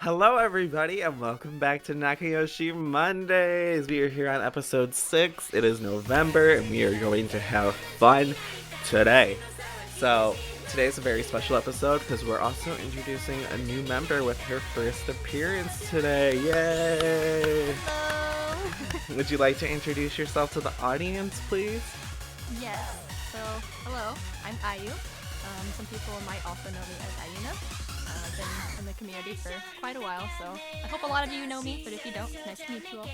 Hello, everybody, and welcome back to Nakayoshi Mondays. We are here on episode 6. It is November, and we are going to have fun today. So, today's a very special episode because we're also introducing a new member with her first appearance today. Yay! Hello! Would you like to introduce yourself to the audience, please? Yes. So, hello, I'm Ayu. Some people might also know me as Ayuna. I've been in the community for quite a while, so I hope a lot of you know me, but if you don't, nice to meet you all.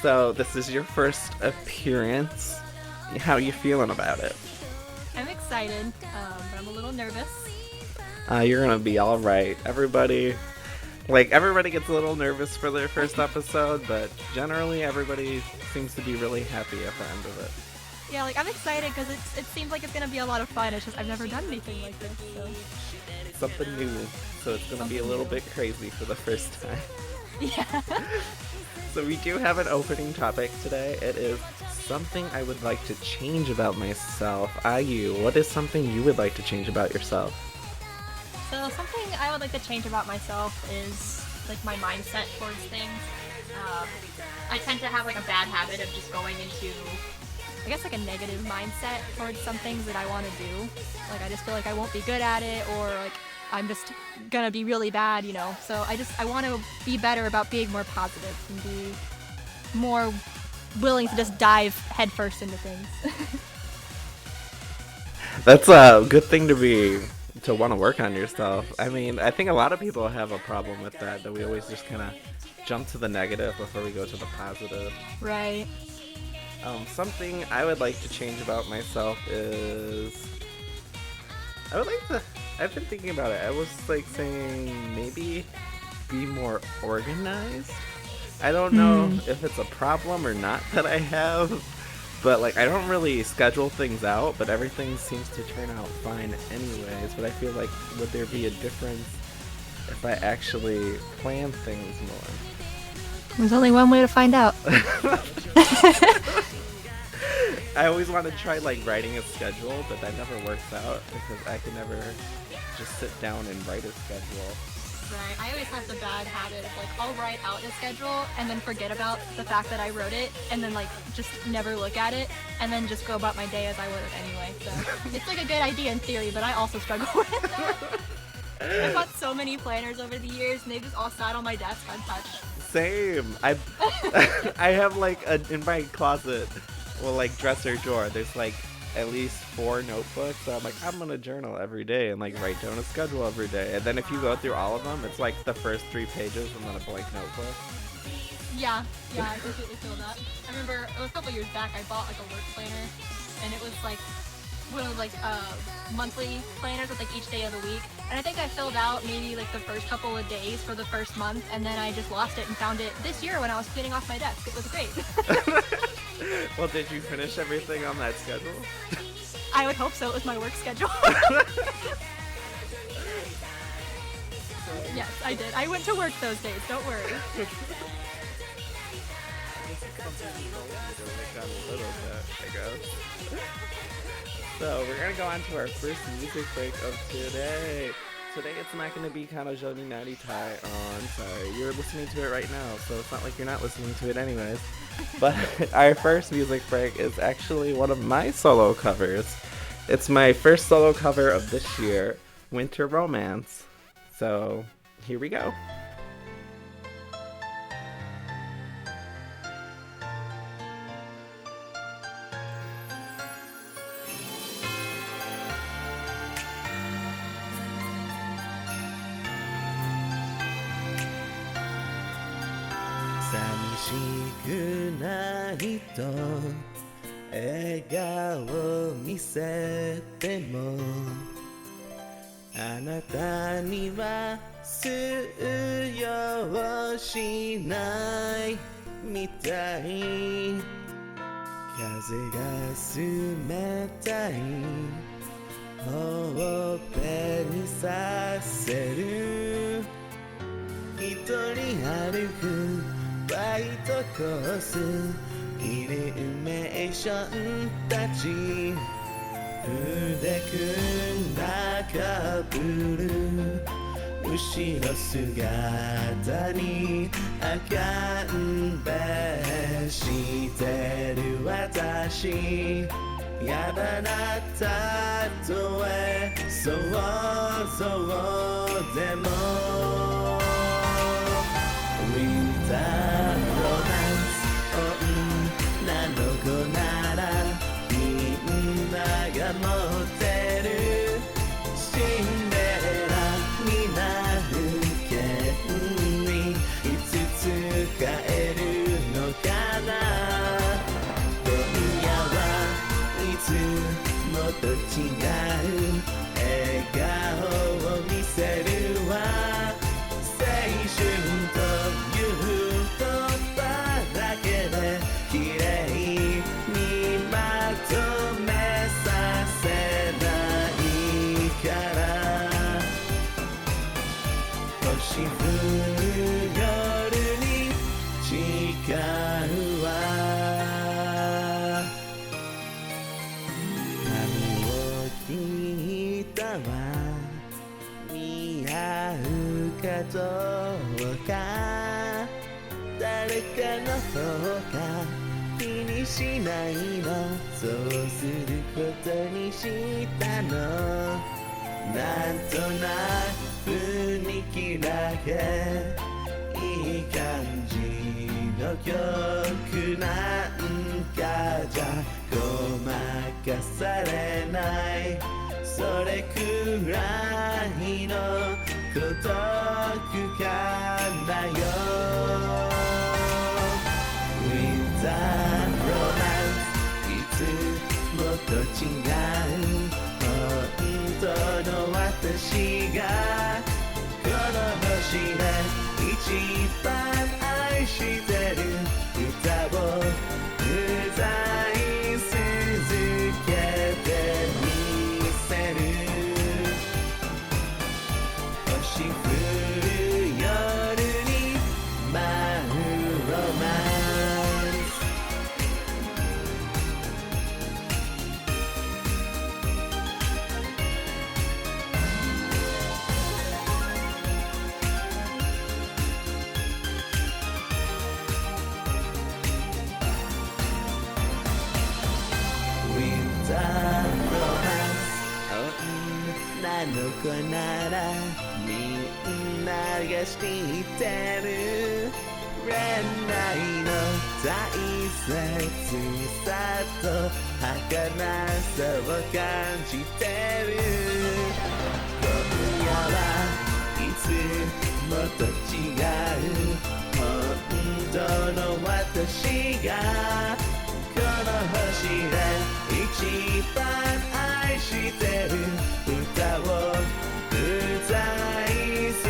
So, this is your first appearance. How are you feeling about it? I'm excited, but I'm a little nervous. You're gonna be alright. Everybody gets a little nervous for their first episode, but generally everybody seems to be really happy at the end of it. Yeah, I'm excited because it seems like it's going to be a lot of fun. It's just I've never done anything like this, so. Something new, so it's gonna be a little bit crazy for the first time. Yeah. So we do have an opening topic today. It is something I would like to change about myself. Ayu, what is something you would like to change about yourself? So something I would like to change about myself is my mindset towards things. I tend to have a bad habit of just going into, I guess, a negative mindset towards some things that I want to do. I just feel like I won't be good at it, or I'm just gonna be really bad, So I want to be better about being more positive and be more willing to just dive headfirst into things. That's a good thing to want to work on yourself. I mean, I think a lot of people have a problem with that we always just kind of jump to the negative before we go to the positive. Right. Something I would like to change about myself is I've been thinking about it. I was saying maybe be more organized. I don't know if it's a problem or not that I have, but I don't really schedule things out, but everything seems to turn out fine anyways. But I feel like, would there be a difference if I actually plan things more? There's only one way to find out. I always want to try writing a schedule, but that never works out because I can never just sit down and write a schedule. Right. I always have the bad habit of I'll write out a schedule and then forget about the fact that I wrote it, and then just never look at it, and then just go about my day as I would have anyway. So it's a good idea in theory, but I also struggle with it. I've bought so many planners over the years, and they just all sat on my desk untouched. Same. I have in my closet, dresser drawer, there's at least 4 notebooks. So I'm gonna journal every day and write down a schedule every day. And then if you go through all of them, it's the first 3 pages and then a blank notebook. Yeah, I completely feel that. I remember a couple years back I bought a work planner, and it was one of those monthly planners with each day of the week. And I think I filled out maybe the first couple of days for the first month, and then I just lost it and found it this year when I was cleaning off my desk. It was great. Well, did you finish everything on that schedule? I would hope so. It was my work schedule. Yes, I did. I went to work those days. Don't worry. So we're gonna go on to our first music break of today. Today it's not gonna be Kanojoni Naritai on. Sorry, you're listening to it right now, so it's not like you're not listening to it anyways. But our first music break is actually one of my solo covers. It's my first solo cover of this year, Winter Romance. So here we go. 寂しくないと笑顔見せてもあなたには通用しないみたい風が冷たいほっぺにさせる一人歩くバイトコースイルミネーションたち腕組んだカップル後ろ姿に赤んべしてる私やだなたとえそうそうでもウィンターロマンス女の子ならみんなが持ってるシンデレラになる権利いつ使えるのかな今夜はいつもと違う笑顔を見せるわ青春という言葉だけで綺麗にまとめさせないから星降る夜に誓うわ何を聞いたわ似合うかどうか誰かの方が気にしないのそうすることにしたのなんとなく雰囲気だけいい感じの曲なんかじゃごまかされないそれくらいの孤独感だよウィンターロマンスいつもと違う本当の私がこの星で一番愛してる歌を歌い続けてみせる星降る夜に舞うロマンスウィンターロマンス女の子ならみんなが知ってる恋愛の大切さと儚さを感じてる今夜はいつもと違う本当の私がこの星で一番愛してる歌を歌い続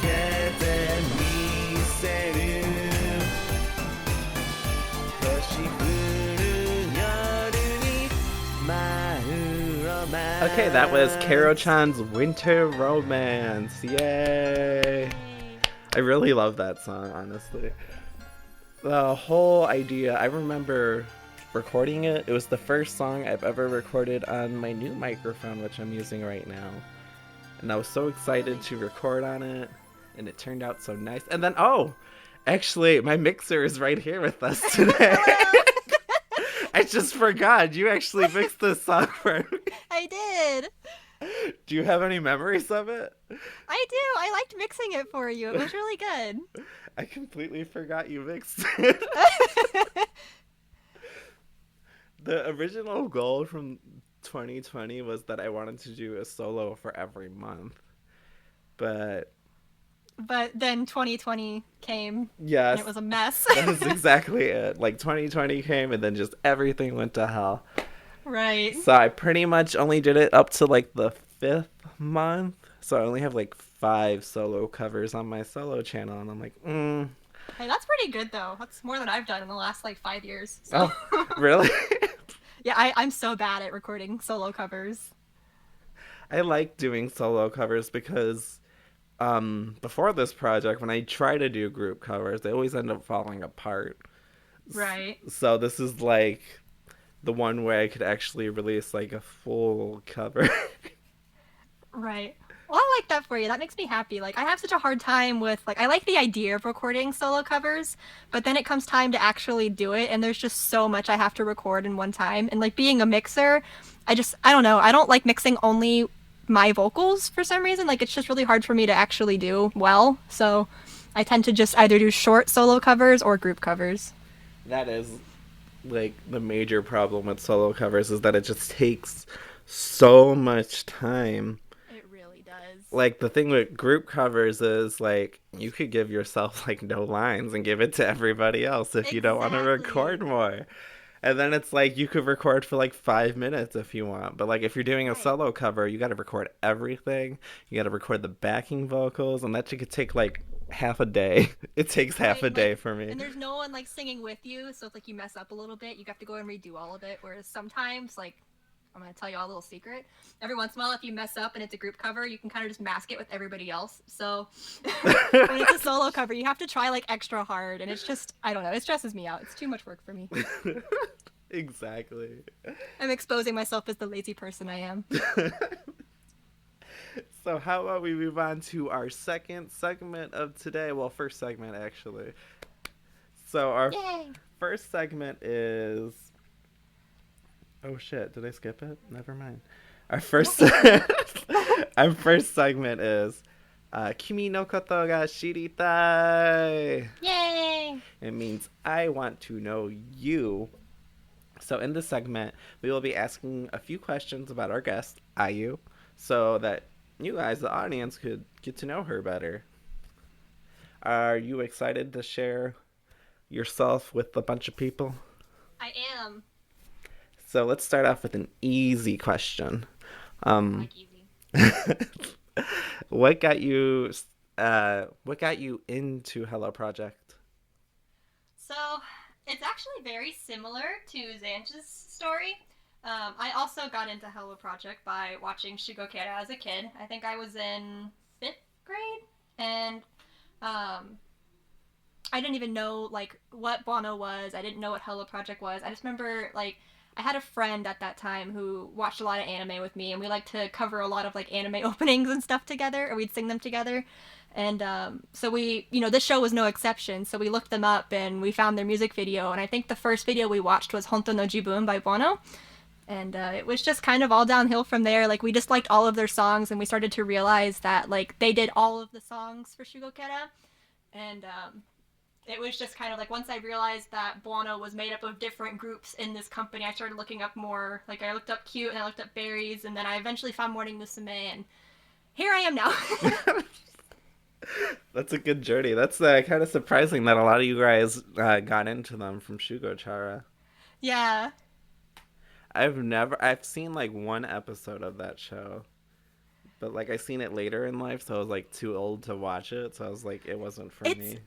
けてみせる星降る夜に舞うロマンス Okay, that was Kero-chan's Winter Romance. Yay! I really love that song, honestly. The whole idea, I remember recording it. It was the first song I've ever recorded on my new microphone, which I'm using right now. And I was so excited to record on it, and it turned out so nice. And then, oh, actually, my mixer is right here with us today. I just forgot. You actually mixed this song for me. I did. Do you have any memories of it? I do. I liked mixing it for you. It was really good. I completely forgot you mixed it. The original goal from 2020 was that I wanted to do a solo for every month. But then 2020 came. Yes. And it was a mess. That is exactly it. Like 2020 came and then just everything went to hell. Right. So I pretty much only did it up to like the 5th month. So I only have like 5 solo covers on my solo channel. And I'm like, Hey, that's pretty good though. That's more than I've done in the last like 5 years. So. Oh, really? Yeah, I'm so bad at recording solo covers. I like doing solo covers because before this project, when I try to do group covers, they always end up falling apart. Right. So this is like the one way I could actually release like a full cover. Right. Well, I like that for you. That makes me happy. Like, I have such a hard time with, like, I like the idea of recording solo covers, but then it comes time to actually do it, and there's just so much I have to record in one time. And, like, being a mixer, I don't know, I don't like mixing only my vocals for some reason. Like, it's just really hard for me to actually do well. So I tend to just either do short solo covers or group covers. That is like the major problem with solo covers is that it just takes so much time. It really does. Like the thing with group covers is like you could give yourself like no lines and give it to everybody else if you don't want to record Exactly. more. And then it's like you could record for like 5 minutes if you want. But like if you're doing a Right. solo cover, you got to record everything. You got to record the backing vocals, and that shit could take like half a day. It takes half Right, a like, day for me. and there's no one like singing with you, so if like you mess up a little bit, you have to go and redo all of it. Whereas sometimes, like, I'm gonna tell you all a little secret. Every once in a while, if you mess up and it's a group cover, you can kind of just mask it with everybody else. So when it's a solo cover, you have to try like extra hard, and it's just I don't know, it stresses me out. It's too much work for me. Exactly. I'm exposing myself as the lazy person I am. So how about we move on to our second segment of today? Well, first segment actually. So our Yay! first segment is oh shit, did I skip it? Never mind. Our first our first segment is Kimi no Koto ga Shiritai. Yay! It means I want to know you. So in this segment, we will be asking a few questions about our guest, Ayu, so that you guys, the audience, could get to know her better. Are you excited to share yourself with a bunch of people? I am. So let's start off with an easy question. I like easy. What got you into Hello Project? So it's actually very similar to Xanch's story. I also got into Hello Project by watching Shigokera as a kid. I think I was in 5th grade, and I didn't even know like what Bono was. I didn't know what Hello Project was. I just remember like I had a friend at that time who watched a lot of anime with me, and we liked to cover a lot of like anime openings and stuff together, or we'd sing them together. And so we, this show was no exception. So we looked them up and we found their music video. And I think the first video we watched was Honto no Jibun by Bono. And it was just kind of all downhill from there. Like we just liked all of their songs, and we started to realize that like they did all of the songs for Shugokera. And it was just kind of like once I realized that Bono was made up of different groups in this company, I started looking up more. Like I looked up Cute and I looked up Berries, and then I eventually found Morning Musume, and here I am now. That's a good journey. That's kind of surprising that a lot of you guys got into them from Shugochara. Yeah. I've seen like one episode of that show, but like I seen it later in life, so I was like too old to watch it, so I was like, it wasn't for It's me.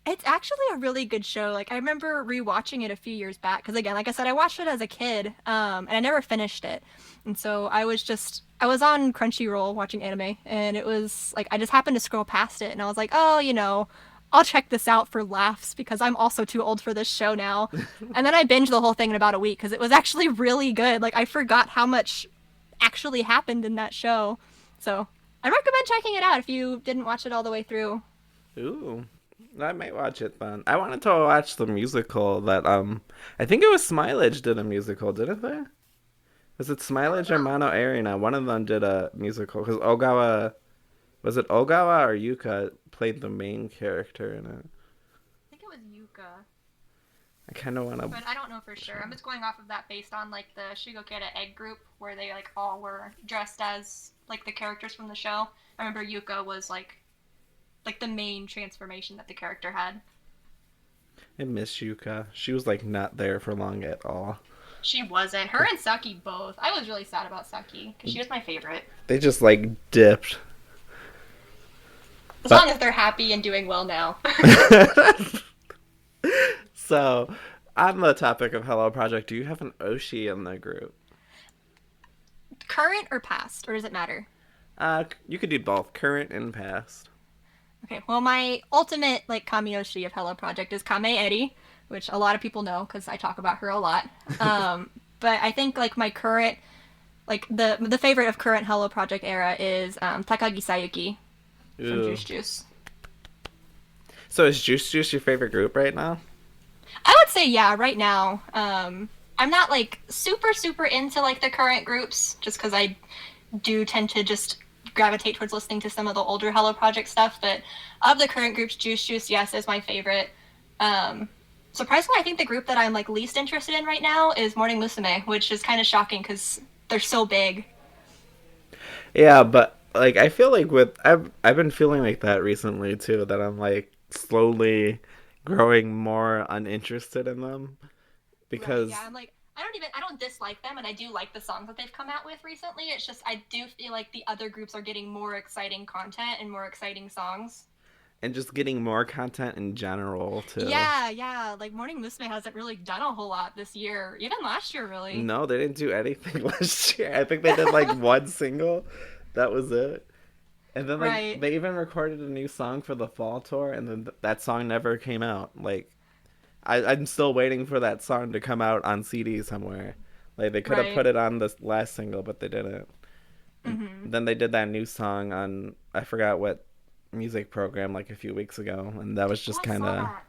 It's actually a really good show. Like I remember rewatching it a few years back because again, like I said, I watched it as a kid, and I never finished it. And so I was on Crunchyroll watching anime, and it was like I just happened to scroll past it, and I was like, oh, I'll check this out for laughs because I'm also too old for this show now. And then I binged the whole thing in about a week because it was actually really good. Like I forgot how much actually happened in that show. So I recommend checking it out if you didn't watch it all the way through. Ooh, I might watch it then. I wanted to watch the musical that I think it was Smilage did a musical, didn't they? Was it Smilage or Mono Arena? One of them did a musical because Ogawa was it Ogawa or Yuka played the main character in it. I think it was Yuka. I kind of want to. But I don't know for sure. I'm just going off of that based on like the Shigokera egg group where they like all were dressed as like the characters from the show. I remember Yuka was like the main transformation that the character had. I miss Yuka. She was like not there for long at all. She wasn't. Her and Saki both. I was really sad about Saki because she was my favorite. They just like dipped. As long as they're happy and doing well now. So, on the topic of Hello Project, do you have an Oshi in the group? Current or past, or does it matter? You could do both, current and past. Okay, well, my ultimate like Kamiyoshi of Hello Project is Kame Eri, which a lot of people know because I talk about her a lot. But I think like my current Like the favorite of current Hello Project era is Takagi Sayuki from Ooh. Juice Juice. So is Juice Juice your favorite group right now? I would say yeah, right now. I'm not like super into like the current groups just because I do tend to just gravitate towards listening to some of the older Hello Project stuff. But of the current groups, Juice Juice, yes, is my favorite. Um, Surprisingly, I think the group that I'm like least interested in right now is Morning Musume, which is kind of shocking because they're so big. Yeah, but like I feel like with I've been feeling like that recently too, that I'm like slowly growing more uninterested in them Right. Yeah. because I don't dislike them, and I do like the songs that they've come out with recently. It's just I do feel like the other groups are getting more exciting content and more exciting songs. and just getting more content in general too. Yeah, yeah. Like Morning Musume hasn't really done a whole lot this year, even last year, really. No, they didn't do anything last year. I think they did like one single. That was it. And then like Right. they even recorded a new song for the fall tour, and then that song never came out. Like I'm still waiting for that song to come out on CD somewhere. Like they could have Right. put it on the last single, but they didn't. And Mm-hmm. then they did that new song on I forgot what music program like a few weeks ago, and that was Oh, just I kind saw of that.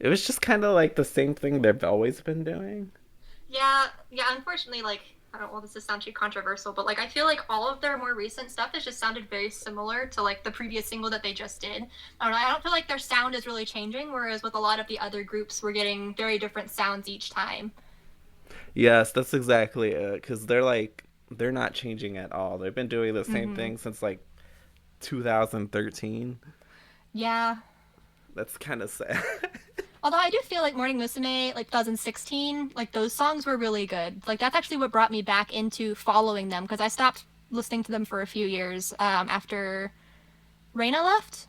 it was just kind of like the same thing they've always been doing. Yeah, yeah. Unfortunately, like I don't want this to sound too controversial, but like I feel like all of their more recent stuff has just sounded very similar to like the previous single that they just did. I don't know. I don't feel like their sound is really changing, whereas with a lot of the other groups, we're getting very different sounds each time. Yes, that's exactly it. Because they're not changing at all. They've been doing the same Mm-hmm. thing since like 2013. Yeah. That's kind of sad. Although I do feel like Morning Musume, like 2016, like those songs were really good. Like that's actually what brought me back into following them because I stopped listening to them for a few years after Reina left.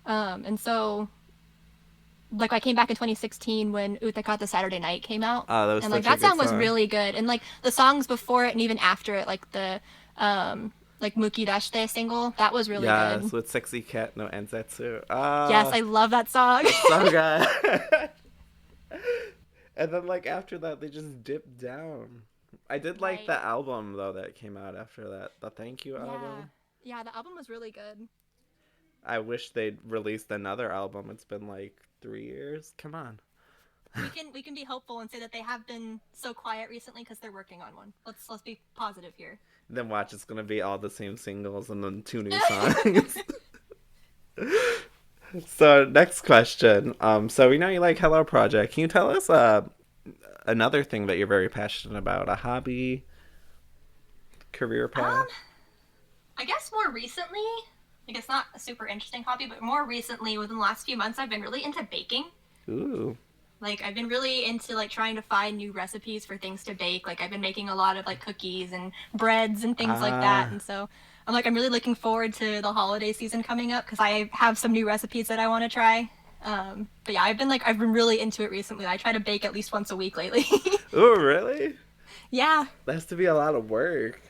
And so like I came back in 2016 when Utakata Saturday Night came out, Oh, that was and like such a that good song was song. really good. And like the songs before it and even after it, like Muki Dashite single, that was really Yes, good. with Sexy Cat no Enzetsu. Yes, Ah, I love that song. so good. And then like after that, they just dipped down. I did like Right. the album though that came out after that, the Thank You Yeah. album. Yeah, the album was really good. I wish they'd released another album. It's been like 3 years. Come on. We can be hopeful and say that they have been so quiet recently because they're working on one. Let's be positive here. Then watch, it's gonna be all the same singles and then two new songs. So next question. So we know you like Hello Project. Can you tell us another thing that you're very passionate about? A hobby, career um, path? I guess more recently, like it's not a super interesting hobby, but more recently, within the last few months, I've been really into baking. Ooh. Like I've been really into like trying to find new recipes for things to bake. Like I've been making a lot of like cookies and breads and things like that. Ah. And so I'm really looking forward to the holiday season coming up because I have some new recipes that I want to try. But yeah, I've been really into it recently. I try to bake at least once a week lately. Ooh, really? Yeah, That has to be a lot of work.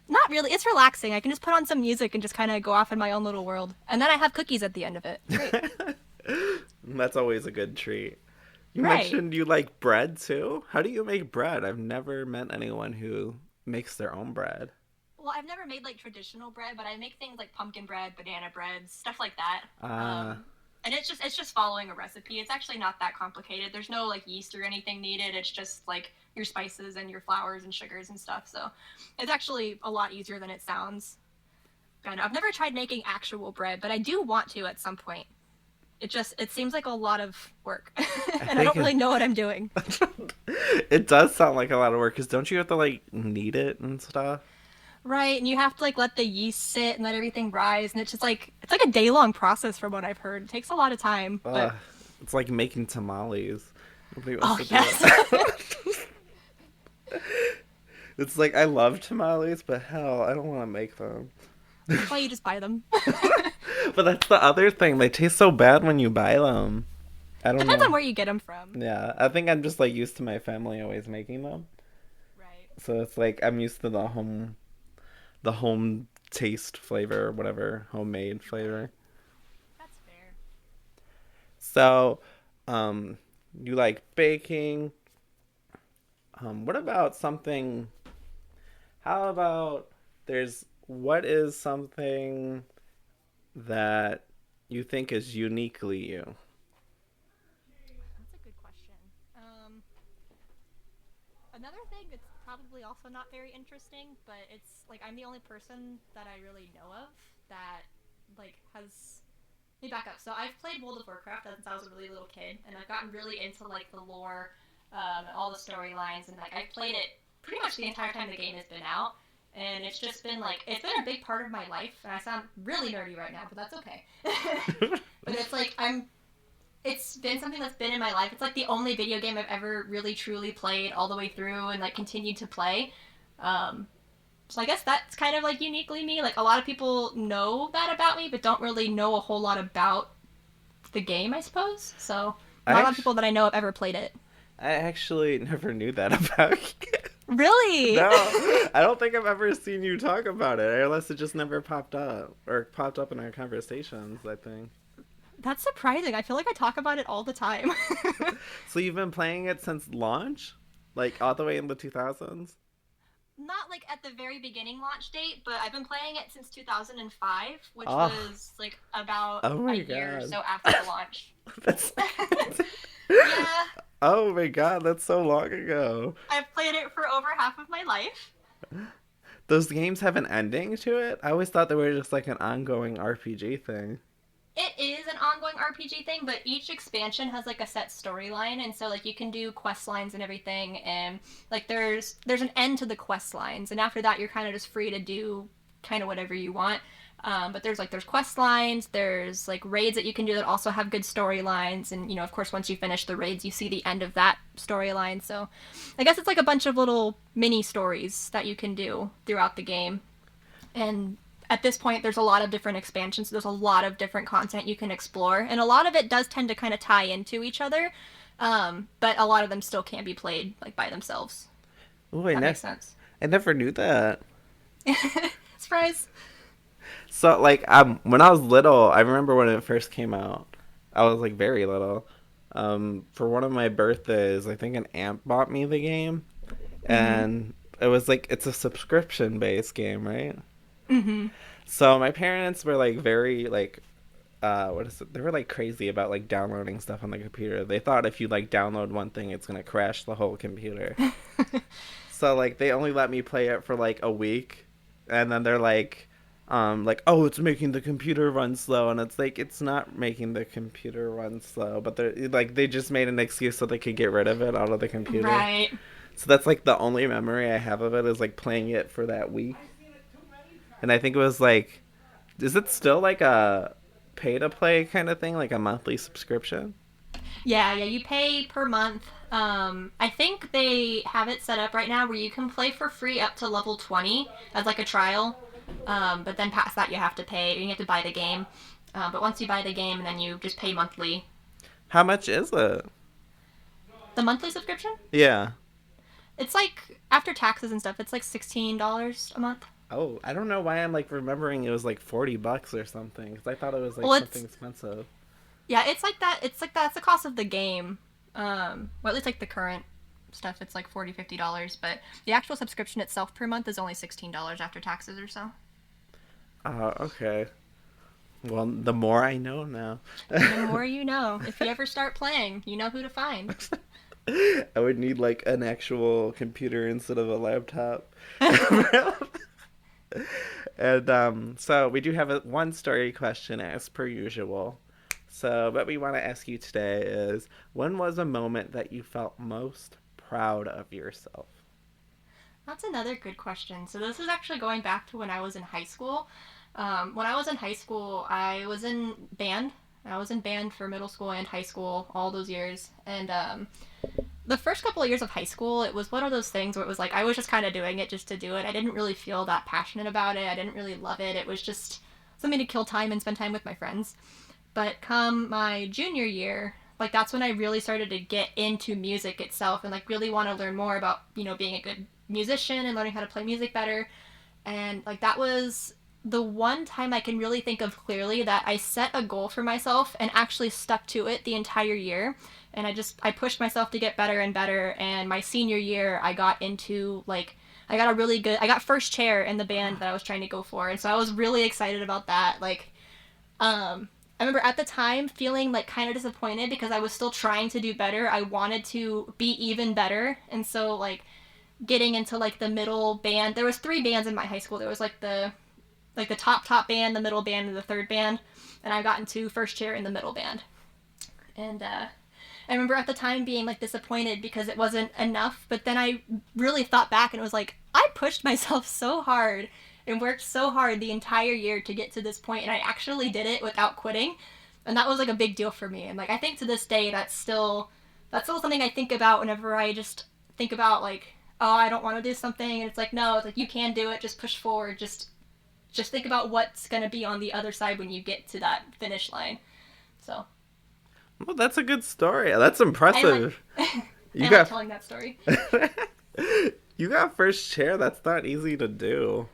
not really. It's relaxing. I can just put on some music and just kind of go off in my own little world. And then I have cookies at the end of it. Great. That's always a good treat. You Right. mentioned you like bread too. How do you make bread? I've never met anyone who makes their own bread. Well, I've never made like traditional bread, but I make things like pumpkin bread, banana bread, stuff like that. Ah, And it's just following a recipe. It's actually not that complicated. There's no like yeast or anything needed. It's just like your spices and your flours and sugars and stuff. So it's actually a lot easier than it sounds. Kind of. I've never tried making actual bread, but I do want to at some point. It seems like a lot of work, I and I don't think really know what I'm doing. it does sound like a lot of work. Cause don't you have to like knead it and stuff? Right, and you have to like let the yeast sit and let everything rise, and it's like a day long process from what I've heard. It takes a lot of time, but It's like making tamales. Nobody wants oh to do yes. it. It's like I love tamales, but hell, I don't want to make them. That's why you just buy them. But that's the other thing. They taste so bad when you buy them. I don't Depends know. on where you get them from. Yeah, I think I'm just like used to my family always making them. Right. So it's like I'm used to the home taste flavor or whatever, homemade Right. flavor. That's fair. So, um you like baking. What about something How about what is something that you think is uniquely you? That's a good question. Another thing that's probably also not very interesting, but it's like I'm the only person that I really know of that like has. Let me back up. So I've played World of Warcraft since I was a really little kid, and I've gotten really into like the lore, and all the storylines, and like I've played it pretty much the entire time the game has been out. And it's just been like it's been a big part of my life. And I sound really nerdy right now, but that's okay. But it's like it's been something that's been in my life. It's like the only video game I've ever really truly played all the way through and like continued to play. Um, so I guess that's kind of like uniquely me. Like a lot of people know that about me, but don't really know a whole lot about the game, I suppose. So not a lot of people that I know have ever played it. I actually never knew that about you. Really? No, I don't think I've ever seen you talk about it, unless it just never popped up or popped up in our conversations, I think. That's surprising. I feel like I talk about it all the time. So you've been playing it since launch? Like all the way in the 2000s? Not like at the very beginning launch date, but I've been playing it since 2005, which Oh. was like about Oh my a year or God. so after the launch. That's Yeah, Oh my god, that's so long ago. I've played it for over half of my life. Those games have an ending to it? I always thought they were just like an ongoing RPG thing. It is an ongoing RPG thing, but each expansion has like a set storyline, and so like you can do quest lines and everything, and like there's an end to the quest lines, and after that you're kind of just free to do kind of whatever you want. But there's quest lines, there's like raids that you can do that also have good storylines, and of course once you finish the raids you see the end of that storyline. So I guess it's like a bunch of little mini stories that you can do throughout the game, and at this point there's a lot of different expansions. There's a lot of different content you can explore, and a lot of it does tend to kind of tie into each other, but a lot of them still can be played like by themselves. Oh, That makes sense. I never knew that. Surprise. So like when I was little, I remember when it first came out. I was like very little. For one of my birthdays, I think an aunt bought me the game, and it was like it's a subscription based game, right? Mm-hmm. So my parents were like very like what is it? They were like crazy about like downloading stuff on the computer. They thought if you like download one thing, it's gonna crash the whole computer. So like they only let me play it for like a week, and then they're like, oh, it's making the computer run slow, and it's like it's not making the computer run slow, but they just made an excuse so they could get rid of it out of the computer. Right. So that's like the only memory I have of it is like playing it for that week. And I think it was like, is it still like a pay to play kind of thing, like a monthly subscription? Yeah, you pay per month. I think they have it set up right now where you can play for free up to level 20 as like a trial. But then past that you have to pay. You have to buy the game. But once you buy the game, then you just pay monthly. How much is it? The monthly subscription? Yeah. It's like, after taxes and stuff, it's like $16 a month. Oh, I don't know why I'm like remembering it was like $40 or something, because I thought it was like Well, something expensive. Yeah, it's like that. It's like that's the cost of the game. Well, at least like the current stuff, it's like $40-50. But the actual subscription itself per month is only $16 after taxes or so. Okay. Well, the more I know now. The more you know. If you ever start playing, you know who to find. I would need like an actual computer instead of a laptop. And so we do have one story question as per usual. So what we want to ask you today is, when was a moment that you felt most proud of yourself? That's another good question. So this is actually going back to when I was in high school. When I was in high school, I was in band. I was in band for middle school and high school all those years. And the first couple of years of high school, it was one of those things where it was like I was just kind of doing it just to do it. I didn't really feel that passionate about it. I didn't really love it. It was just something to kill time and spend time with my friends. But come my junior year, like that's when I really started to get into music itself and like really want to learn more about, being a good musician and learning how to play music better. And like that was the one time I can really think of clearly that I set a goal for myself and actually stuck to it the entire year. And I pushed myself to get better and better. And my senior year, I got into like I got first chair in the band that I was trying to go for, and so I was really excited about that. Like, I remember at the time feeling like kind of disappointed because I was still trying to do better. I wanted to be even better, and so like getting into like the middle band. There was 3 bands in my high school. There was like the top band, the middle band, and the third band, and I got into first chair in the middle band. And I remember at the time being like disappointed because it wasn't enough, but then I really thought back and it was like, I pushed myself so hard and worked so hard the entire year to get to this point, and I actually did it without quitting. And that was like a big deal for me. And like I think to this day that's still something I think about whenever I just think about like, oh, I don't want to do something, and it's like, no, it's like you can do it, just push forward, just think about what's going to be on the other side when you get to that finish line. So well, that's a good story. That's impressive. I like telling that story. You got first chair. That's not easy to do.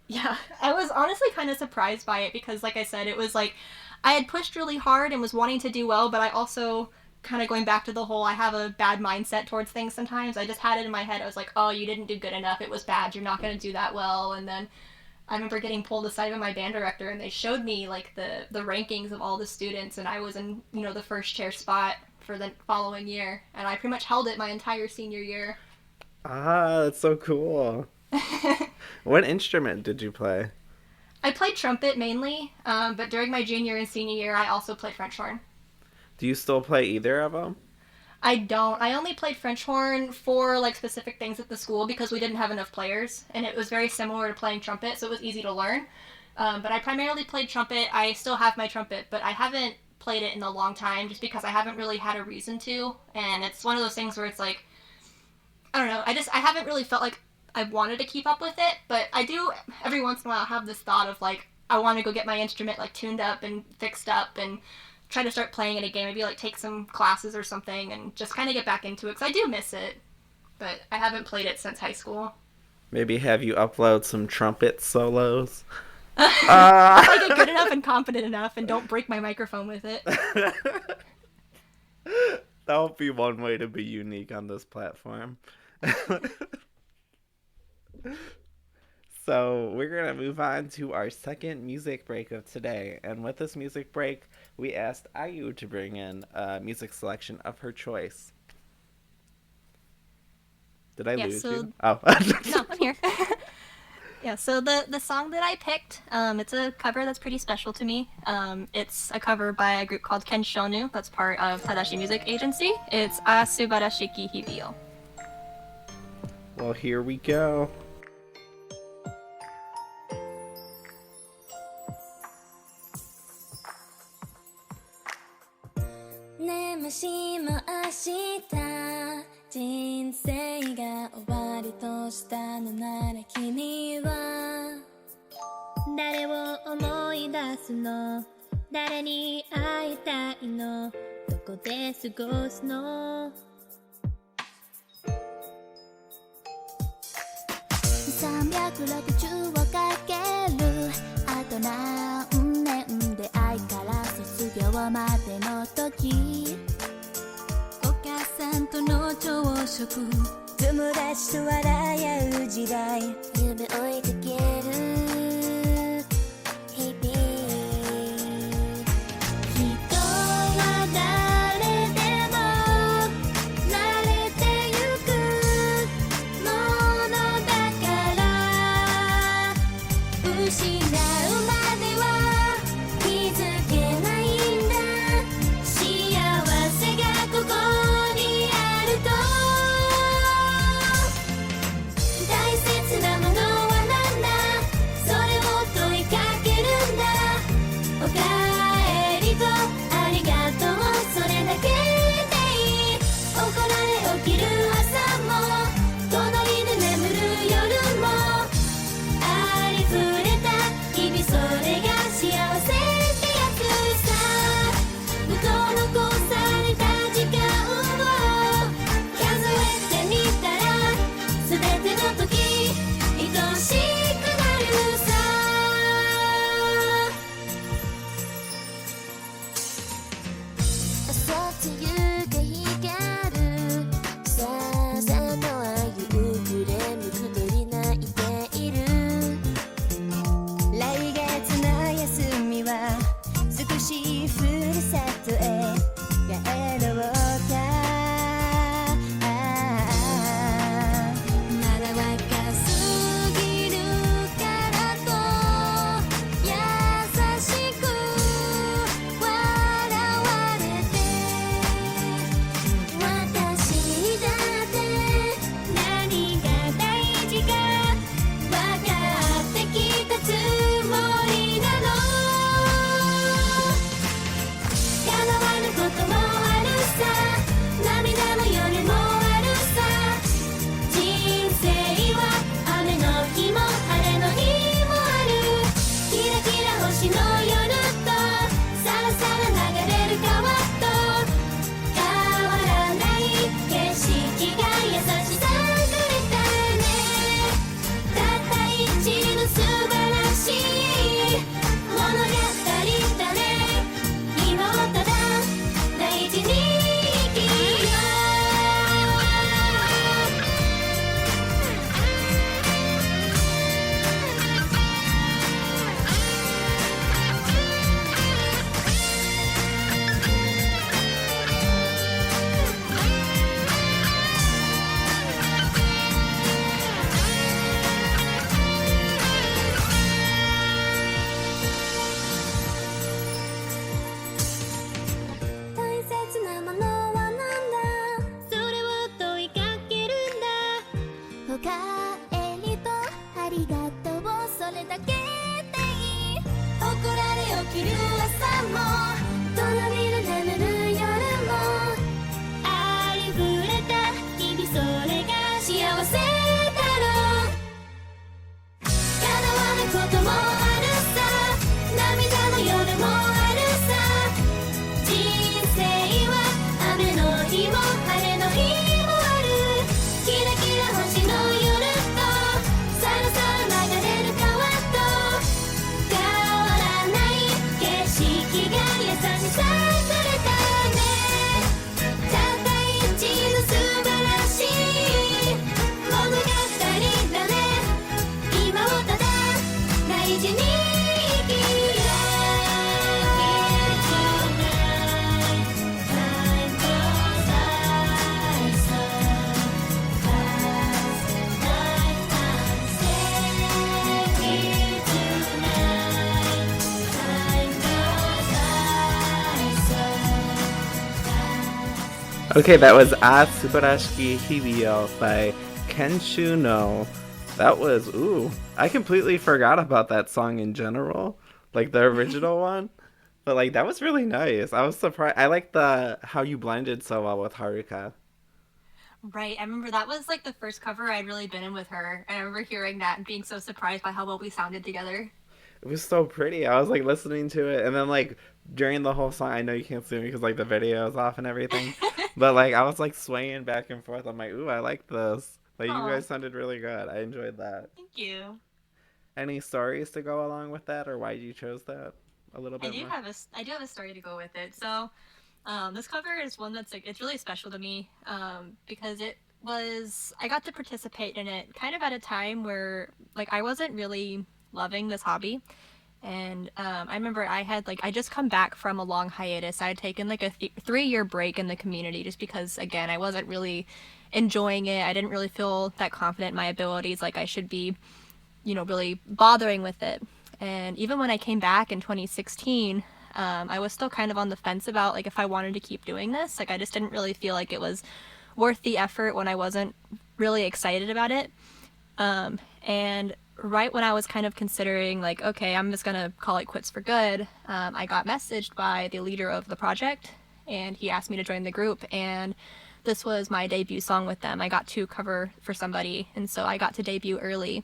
Yeah, I was honestly kind of surprised by it because, like I said, it was like I had pushed really hard and was wanting to do well, but I also kind of going back to the whole I have a bad mindset towards things sometimes. I just had it in my head. I was like, oh, you didn't do good enough. It was bad. You're not going to do that well. And then I remember getting pulled aside by my band director, and they showed me like the rankings of all the students, and I was in, you know, the first chair spot for the following year, and I pretty much held it my entire senior year. Ah, that's so cool. What instrument did you play? I played trumpet mainly, but during my junior and senior year, I also played French horn. Do you still play either of them? I don't. I only played French horn for like specific things at the school because we didn't have enough players, and it was very similar to playing trumpet, so it was easy to learn. But I primarily played trumpet. I still have my trumpet, but I haven't played it in a long time just because I haven't really had a reason to, and it's one of those things where it's like, I don't know, I haven't really felt like I wanted to keep up with it, but I do every once in a while have this thought of like, I want to go get my instrument like tuned up and fixed up and try to start playing it again, maybe like take some classes or something and just kind of get back into it, because I do miss it, but I haven't played it since high school. Maybe have you upload some trumpet solos? If I get good enough and confident enough and don't break my microphone with it. That would be one way to be unique on this platform. So we're going to move on to our second music break of today. And with this music break, we asked Ayu to bring in a music selection of her choice. Did I lose you? Oh. No, I'm here. Yeah, so the song that I picked, it's a cover that's pretty special to me. It's a cover by a group called Ken Shonu, that's part of Tadashi Music Agency. It's A Subarashiki Hibio. Well, here we go. ねもしも明日人生が終わりとしたのなら君は誰を思い出すの誰に会いたいのどこで過ごすの360をかけるあと何年出会いから卒業までの時お母さんとの朝食友達と笑い合う時代夢追いかける日々人は誰でも慣れてゆくものだから失うまでは気づけないんだ幸せがここにあると大切なものはなんだしいふるさとへ帰ろうかまだ若すぎるからと優しく笑われて私だって何が大事か分かってきたつもりなの叶わぬこともあるさ涙の夜もあるさ人生は雨の日も晴れの日もあるキラキラ星の夜とさらさら流れる川と変わらない景色が優しさくれたねたった一の素晴らしい物語だね今をただ大事に生きよ大切なものはなんだそれを問いかけるんだおかえりとありがとうそれだけでいい怒られ起きる朝もとろみる眠る夜もありふれた日々それが幸せだろう叶わぬこともあるさ涙の夜もあるさ人生は雨の日も晴れの日もあるキラキラ星の夜とさらさら流れる川と変わらない景色が優しさくれたねたった一の素晴らしい物語だね今をただ大事に生きようTime goes by so fast Nighttime stay here tonight Time goes by so fast Okay, that was A Subarashiki Hibio by Kenshu no. That was, ooh, I completely forgot about that song in general, like the original one. But like that was really nice. I was surprised. I like the how you blended so well with Haruka. Right, I remember that was like the first cover I'd really been in with her, and I remember hearing that and being so surprised by how well we sounded together. It was so pretty. I was like listening to it, and then like during the whole song, I know you can't see me because like the video is off and everything, but like I was like swaying back and forth. I'm like, ooh, I like this. Like you Aw. guys sounded really good. I enjoyed that. Thank you. Any stories to go along with that, or why you chose that a little I bit do more? have I do have a story to go with it. So, this cover is one that's like it's really special to me because I got to participate in it kind of at a time where like I wasn't really loving this hobby, and I remember I just come back from a long hiatus. I had taken like a 3-year break in the community just because again I wasn't really enjoying it. I didn't really feel that confident in my abilities like I should be, really bothering with it. And even when I came back in 2016, I was still kind of on the fence about like if I wanted to keep doing this. Like I just didn't really feel like it was worth the effort when I wasn't really excited about it. And right when I was kind of considering like, okay, I'm just gonna call it quits for good, I got messaged by the leader of the project, and he asked me to join the group, and this was my debut song with them. I got to cover for somebody, and so I got to debut early.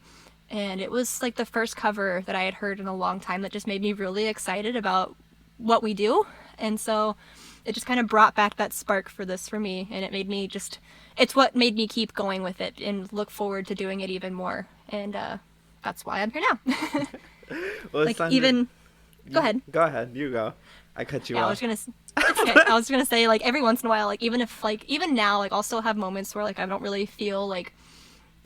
And it was like the first cover that I had heard in a long time that just made me really excited about what we do. And so it just kind of brought back that spark for this for me, and it made me it's what made me keep going with it and look forward to doing it even more. And that's why I'm here now. Well, like even go ahead. Go ahead. You go. I cut you Yeah, off. it's okay. I was gonna say like every once in a while, like even now, like I'll still have moments where like I don't really feel like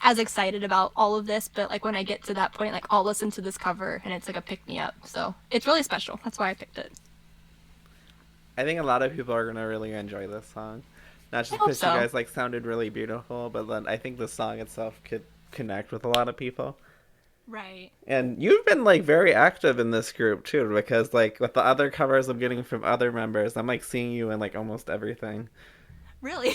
as excited about all of this, but like when I get to that point, like I'll listen to this cover and it's like a pick me up. So it's really special. That's why I picked it. I think a lot of people are gonna really enjoy this song. Not just I hope because so. you guys like sounded really beautiful, but then I think the song itself could connect with a lot of people. Right. And you've been like very active in this group too, because like with the other covers I'm getting from other members, I'm like seeing you in like almost everything. Really?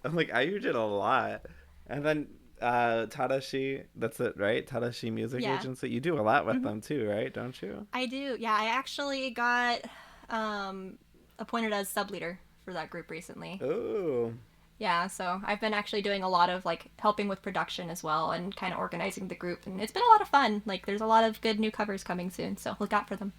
I'm like, you did a lot. And then Tadashi, that's it, right? Tadashi Music Yeah. Agency. You do a lot with them too, right? Don't you? I do. Yeah, I actually got appointed as sub leader for that group recently. Ooh. Yeah, so I've been actually doing a lot of like helping with production as well and kind of organizing the group, and it's been a lot of fun. Like there's a lot of good new covers coming soon, so look out for them.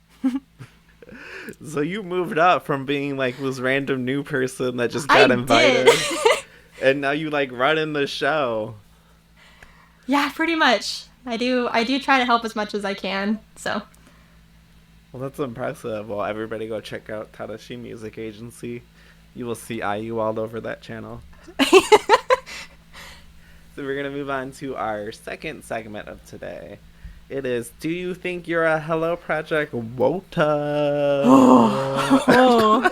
So you moved up from being like this random new person that just got invited. Did. And now you like run in the show. Yeah, pretty much. I do try to help as much as I can. So Well, that's impressive. Well, everybody go check out Tadashi Music Agency. You will see IU all over that channel. So we're going to move on to our second segment of today. It is, do you think you're a Hello Project Wota? oh.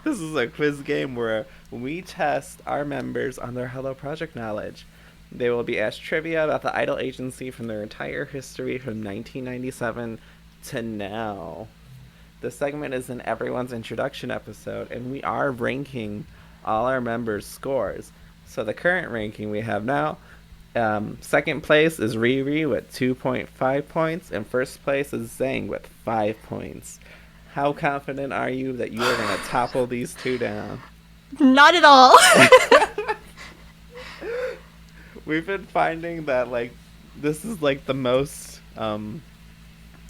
This is a quiz game where we test our members on their Hello Project knowledge. They will be asked trivia about the Idol agency from their entire history from 1997 to now. This segment is in everyone's introduction episode, and we are ranking all our members' scores. So the current ranking we have now, second place is Riri with 2.5 points, and first place is Zhang with 5 points. How confident are you that you are going to topple these two down? Not at all. We've been finding that like this is like the most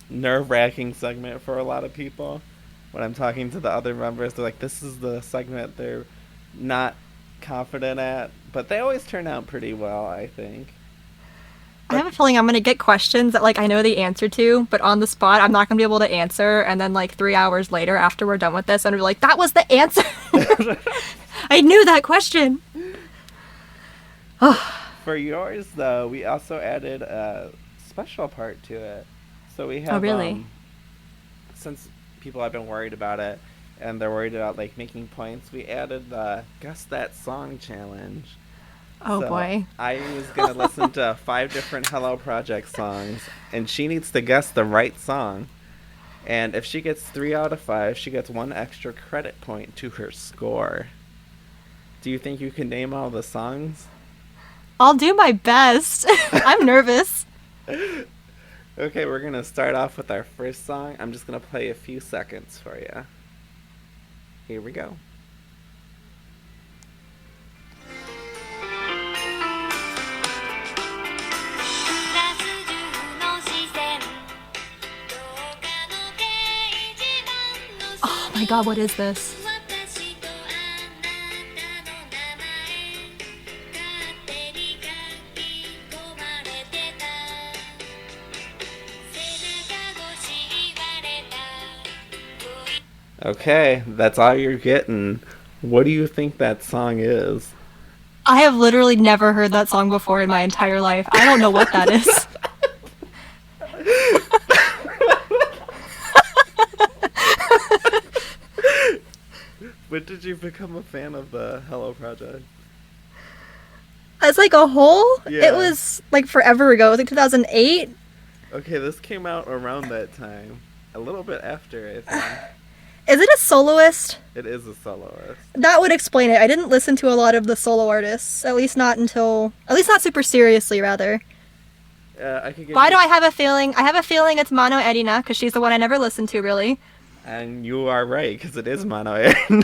nerve-wracking segment for a lot of people. When I'm talking to the other members, they're like, this is the segment they're not confident at, but they always turn out pretty well, I think. I have a feeling I'm gonna get questions that like I know the answer to, but on the spot I'm not gonna be able to answer, and then like 3 hours later after we're done with this, I'm gonna be like, that was the answer. I knew that question. For yours, though, we also added a special part to it. So we have, Oh, really? Since people have been worried about it, and they're worried about like making points, we added the Guess That Song challenge. Oh So boy. I was gonna listen to 5 different Hello Project songs, and she needs to guess the right song. And if she gets 3 out of 5, she gets 1 extra credit point to her score. Do you think you can name all the songs? I'll do my best. I'm nervous. Okay, we're gonna start off with our first song. I'm just gonna play a few seconds for you. Here we go. Oh my god, what is this? Okay, that's all you're getting. What do you think that song is? I have literally never heard that song before in my entire life. I don't know what that is. When did you become a fan of the Hello Project? As like a whole, Yeah. it was like forever ago. It was like 2008. Okay, this came out around that time. A little bit after, I think. Is it a soloist? It is a soloist. That would explain it. I didn't listen to a lot of the solo artists, at least not super seriously, rather. I could give Why you- do I have a feeling? I have a feeling it's Mono Erina, because she's the one I never listened to, really. And you are right, because it is Mono Aaron.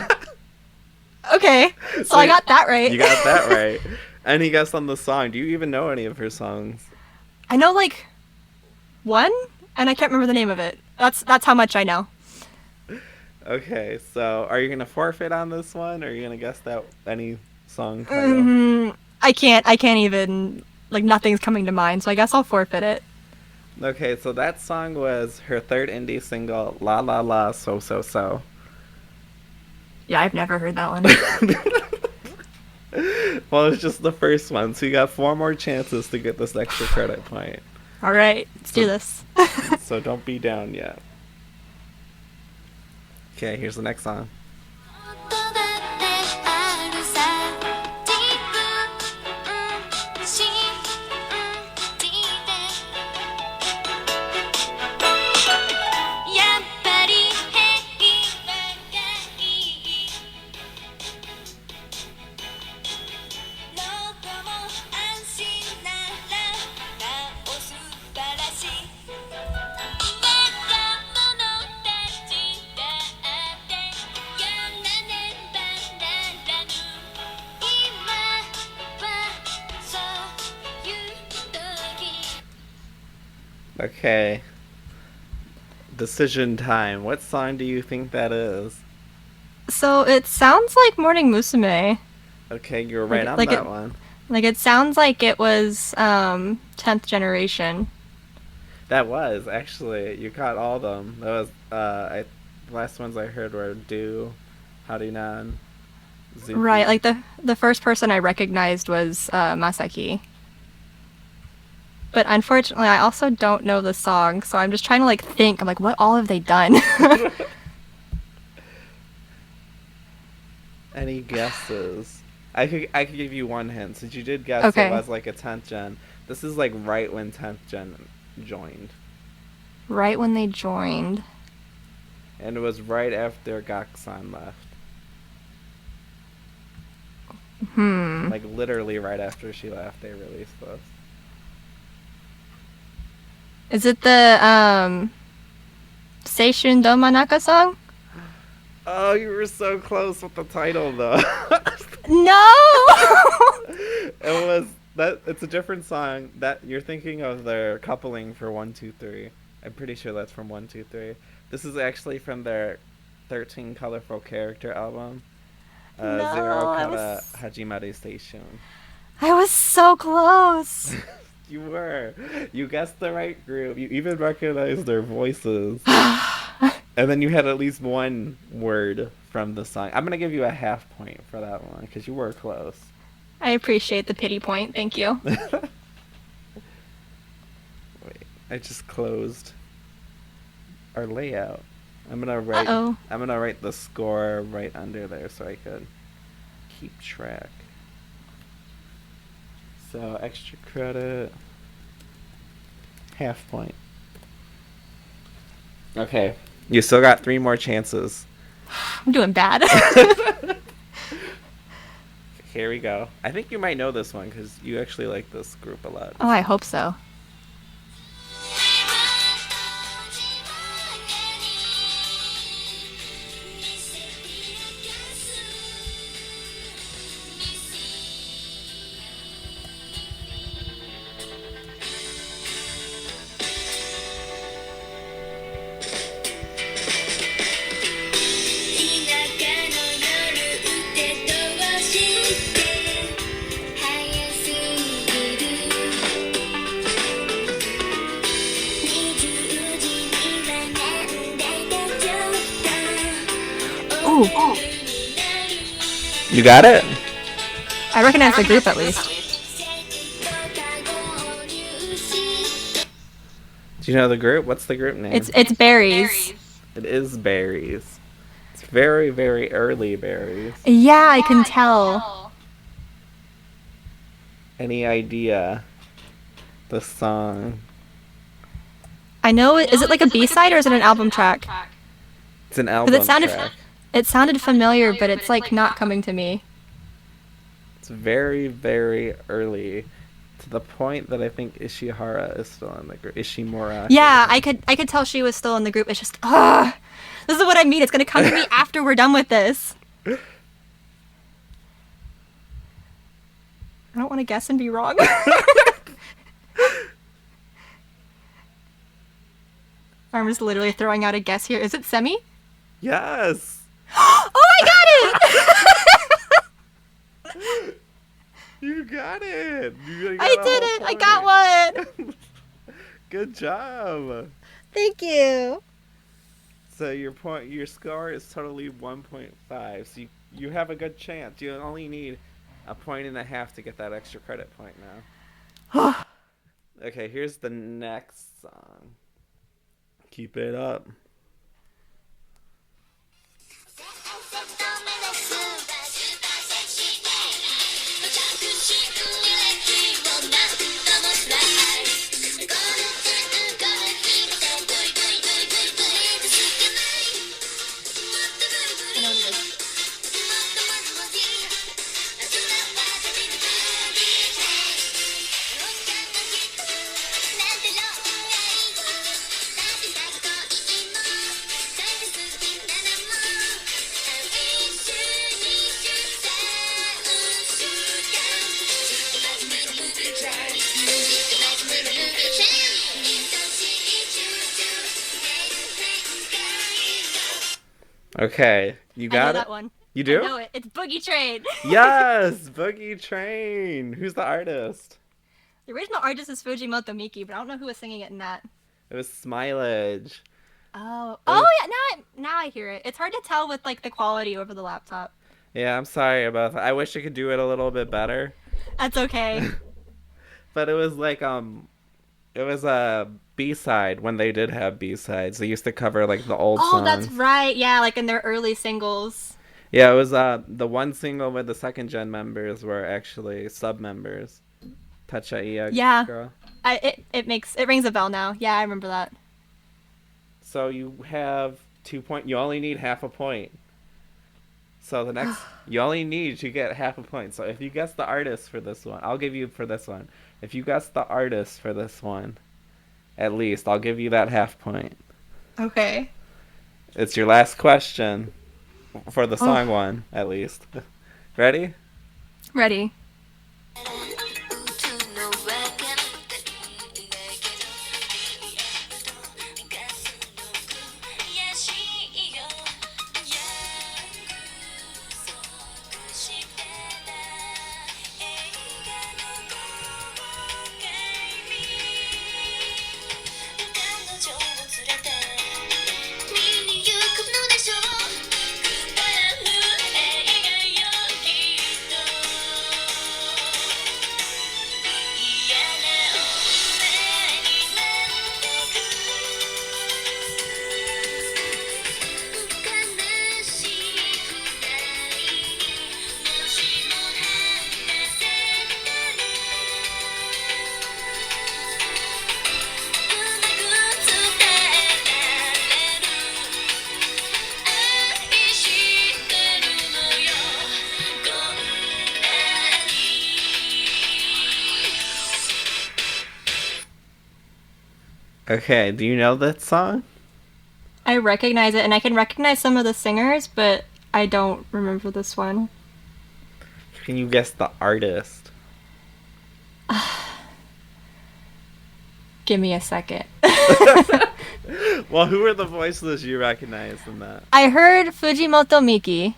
Okay, so I got that right. You got that right. Any guess on the song? Do you even know any of her songs? I know, like, one, and I can't remember the name of it. That's how much I know. Okay, so are you gonna forfeit on this one, or are you gonna guess that any song title? I can't even, like, nothing's coming to mind, so I guess I'll forfeit it. Okay, so that song was her third indie single, La La La So So So. Yeah, I've never heard that one. Well, it's just the first one, so you got 4 more chances to get this extra credit point. Alright, let's do this. So don't be down yet. Okay, here's the next song. ことだってあるさ自分信じてやっぱり平和がいいどこも安心ならなお素晴らしい若者たちだってやらねばならぬ今はそういう時 Okay. Decision time. What song do you think that is? So it sounds like Morning Musume. Okay, you're right on like that it- one. Like it sounds like it was 10th generation. That was actually you caught all of them. That was the last ones I heard were Do, Harinan, Zuki. Right, like the first person I recognized was Masaki. But unfortunately, I also don't know the song, so I'm just trying to like think. I'm like, what all have they done? Any guesses? I could give you one hint since you did guess Okay. it was like a 10th gen. This is like right when 10th gen joined, Right when they joined. and it was right after Gaksan left. Like literally right after she left, they released this. Is it the Seishun Domanaka song? Oh, you were so close with the title though. No! It was that. It's a different song. That you're thinking of their coupling for 1-2-3. I'm pretty sure that's from 1-2-3. This is actually from their 13 Colorful Character album. No, Zero I Kara was- Hajimare Station. I was so close. You were. You guessed the right group. You even recognized their voices. And then you had at least one word from the song. I'm gonna give you a half point for that one because you were close. I appreciate the pity point. Thank you. Wait, I just closed our layout. I'm gonna write. Uh-oh. I'm gonna write the score right under there so I could keep track. So extra credit, half point. Okay, you still got 3 more chances. I'm doing bad. Here we go. I think you might know this one because you actually like this group a lot. Oh, I hope so. Ooh, You got it? I recognize the group at least. Do you know the group? What's the group name? It's berries. It is Berries. It's very, very early Berries. Yeah, I can tell. Any idea? The song. I know. Is it like a B-side or is it an album track? It's an album track. It sounded familiar, but it's like not coming to me. It's very, very early. To the point that I think Ishihara is still in the group. Ishimura. Yeah, I could tell she was still in the group. It's just, ugh. This is what I mean. It's gonna come to me after we're done with this. I don't want to guess and be wrong. I'm just literally throwing out a guess here. Is it Semi? Yes! Oh, I got it! You got it! You got I a did whole it! I point. got one! Good job! Thank you. So your score is totally 1.5. So you have a good chance. You only need a point and a half to get that extra credit point now. Okay, here's the next song. Keep it up. Okay, you I know got that it? one. You I do? know it. It's Boogie Train. Yes! Boogie Train! Who's the artist? The original artist is Fujimoto Miki, but I don't know who was singing it in that. It was Smilage. Oh, It was- yeah. Now I hear it. It's hard to tell with like the quality over the laptop. Yeah, I'm sorry about that. I wish I could do it a little bit better. That's okay. But it was like it was a B-side when they did have B-sides. They used to cover like the old Oh, songs. that's right. Yeah, like in their early singles. Yeah, it was the one single with the second gen members were actually sub members. Tacha Iya Yeah. girl. It rings a bell now. Yeah, I remember that. So you have 2 point. You only need half a point. So the next, you only need to get half a point. So if you guess the artist for this one, I'll give you for this one. If you guess the artist for this one, at least I'll give you that half point. Okay. It's your last question for the song one, at least. Ready? Ready. 'Okay, do you know that song? I recognize it, and I can recognize some of the singers, but I don't remember this one. Can you guess the artist? Give me a second. Well, who are the voices you recognize in that? I heard Fujimoto Miki.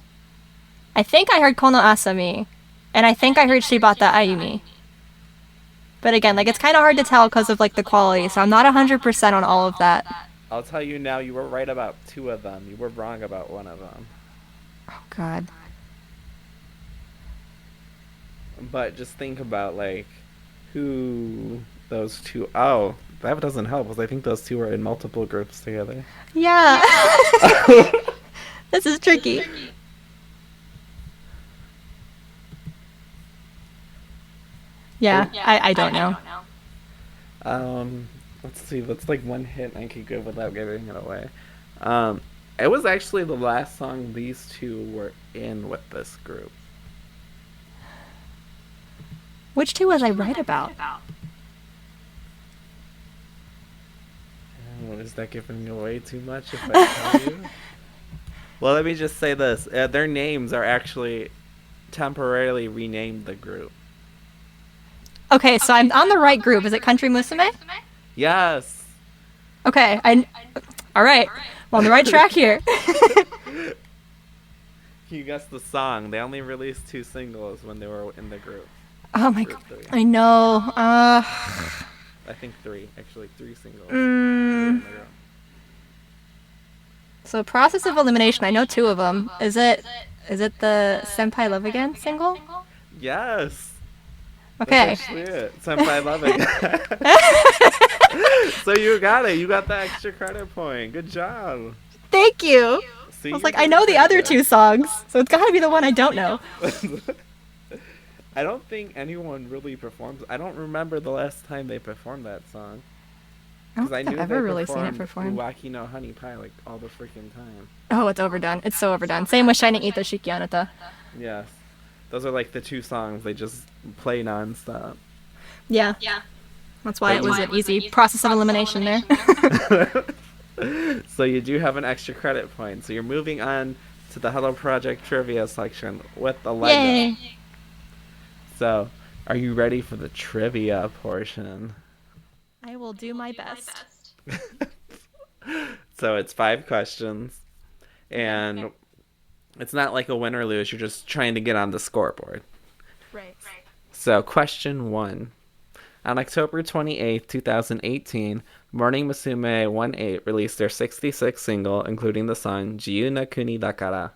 I think I heard Kono Asami. And I think I heard Shibata Ayumi. But again, like, it's kind of hard to tell because of, like, the quality, so I'm not 100% on all of that. I'll tell you now, you were right about 2 of them. You were wrong about 1 of them. Oh, God. But just think about, like, who those 2... Oh, that doesn't help, because I think those 2 were in multiple groups together. Yeah. This is tricky. Yeah, I don't know. Let's see, that's like one hint I could give without giving it away. It was actually the last song these 2 were in with this group. Which 2 was I right about? Oh, is that giving away too much if I tell you? Well, let me just say this. Their names are actually temporarily renamed the group. Okay, so I'm on the right group. Is it Country Musume? Yes! Okay, all right. I'm on the right track here. Can you guess the song? They only released 2 singles when they were in the group. Oh my Group God. 3. I know. I think 3. Actually, 3 singles. Mm, so Process of Elimination, I know 2 of them. Is it the Senpai Love Again single? Yes! Okay. That's actually it. Senpai Love Again. So you got it. You got the extra credit point. Good job. Thank you. See, I was you like, did I know the pretty other good. 2 songs, so it's gotta be the one I don't know. I don't think anyone really performs. I don't remember the last time they performed that song. I don't Because I think knew I've they ever really seen it performed performed. Uwaki no Honey Pie like all the freaking time. Oh, it's overdone. It's so overdone. Same with Shining Ito Shiki Anata. Yes. Those are like the 2 songs they just play nonstop. Yeah. That's why it was an easy process of elimination there. So you do have an extra credit point. So you're moving on to the Hello Project trivia section with the Lego. Yay. So, are you ready for the trivia portion? I will do my best. So it's 5 questions. And Yeah. it's not like a win or lose. You're just trying to get on the scoreboard. Right. So, question 1. On October 28th, 2018, Morning Musume 18 released their 66th single, including the song Jiyu na Kuni Dakara.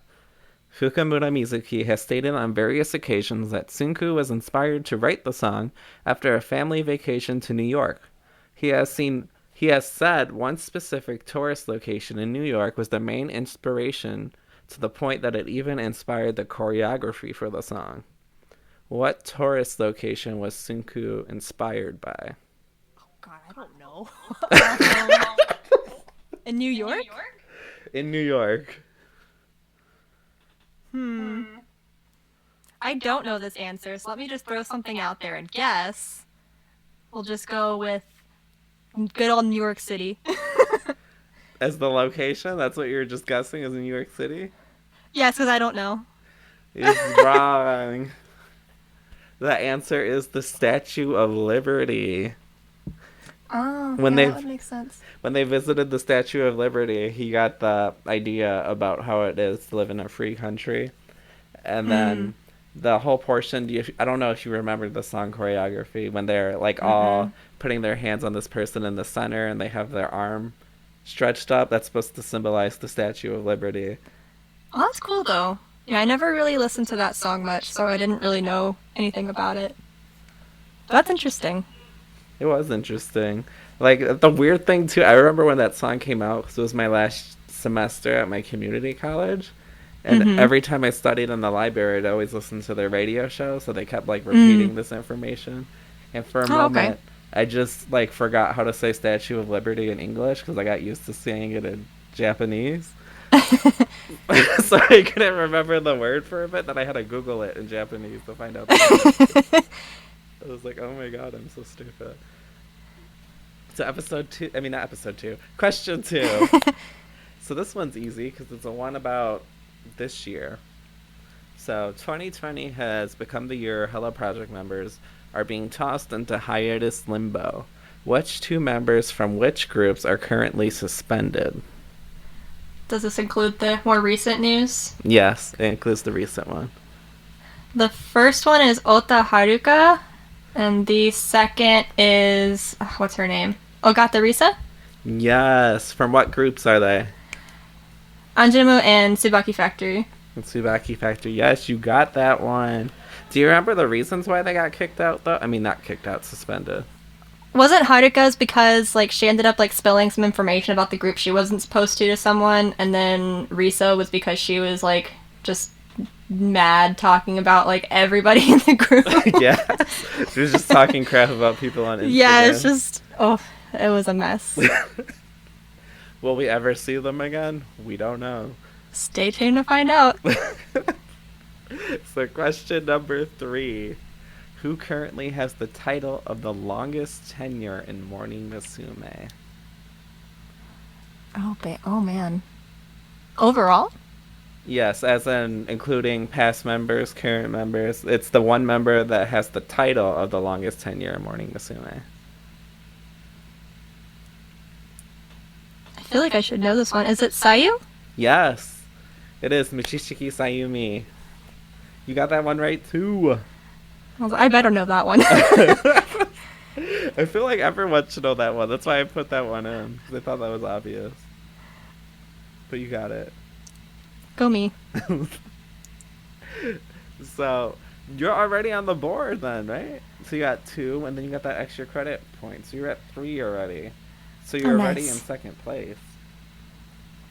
Fukamura Mizuki has stated on various occasions that Tsunku was inspired to write the song after a family vacation to New York. He has said one specific tourist location in New York was the main inspiration, to the point that it even inspired the choreography for the song. What tourist location was Tsunku inspired by? God, I don't know. In New York? In New York. I don't know this answer, so let me just throw something out there and guess. We'll just go with good old New York City. As the location? That's what you're just guessing is in New York City? Yes, because I don't know. It's wrong. The answer is the Statue of Liberty. Oh, When yeah, they- that would make sense. When they visited the Statue of Liberty, he got the idea about how it is to live in a free country. And then the whole portion, I don't know if you remember the song choreography, when they're like all putting their hands on this person in the center and they have their arm stretched up. That's supposed to symbolize the Statue of Liberty. Oh, that's cool, though. Yeah, I never really listened to that song much, so I didn't really know anything about it. But that's interesting. It was interesting. Like, the weird thing, too, I remember when that song came out, because it was my last semester at my community college. And every time I studied in the library, I'd always listen to their radio show, so they kept, like, repeating this information. And for a moment, I just, like, forgot how to say Statue of Liberty in English, because I got used to saying it in Japanese. So I couldn't remember the word for a bit, then I had to Google it in Japanese to find out the word. I was like, oh my god, I'm so stupid. So question 2. So this one's easy because it's a one about this year. So 2020 has become the year Hello Project members are being tossed into hiatus limbo. Which 2 members from which groups are currently suspended? Does this include the more recent news? Yes, it includes the recent one. The first one is Ota Haruka, and the second is what's her name? Ogata Risa? Yes. From what groups are they? Anjumu and Tsubaki Factory. Tsubaki Factory. Yes, you got that one. Do you remember the reasons why they got kicked out, though? I mean, not kicked out, suspended. Wasn't Haruka's because like she ended up like spilling some information about the group she wasn't supposed to someone, and then Risa was because she was like just mad talking about like everybody in the group. Yeah. She was just talking crap about people on Instagram. Yeah, it's just it was a mess. Will we ever see them again? We don't know. Stay tuned to find out. So question number 3. Who currently has the title of the longest tenure in Morning Musume? Oh man. Overall? Yes, as in including past members, current members. It's the one member that has the title of the longest tenure in Morning Musume. I feel like I should know this one. Is it Sayu? Yes, it is Michishiki Sayumi. You got that one right, too. I better know that one. I feel like everyone should know that one. That's why I put that one in. 'Cause I thought that was obvious. But you got it. Go me. So, you're already on the board then, right? So you got 2, and then you got that extra credit point. So you're at 3 already. So you're already in nice. second place.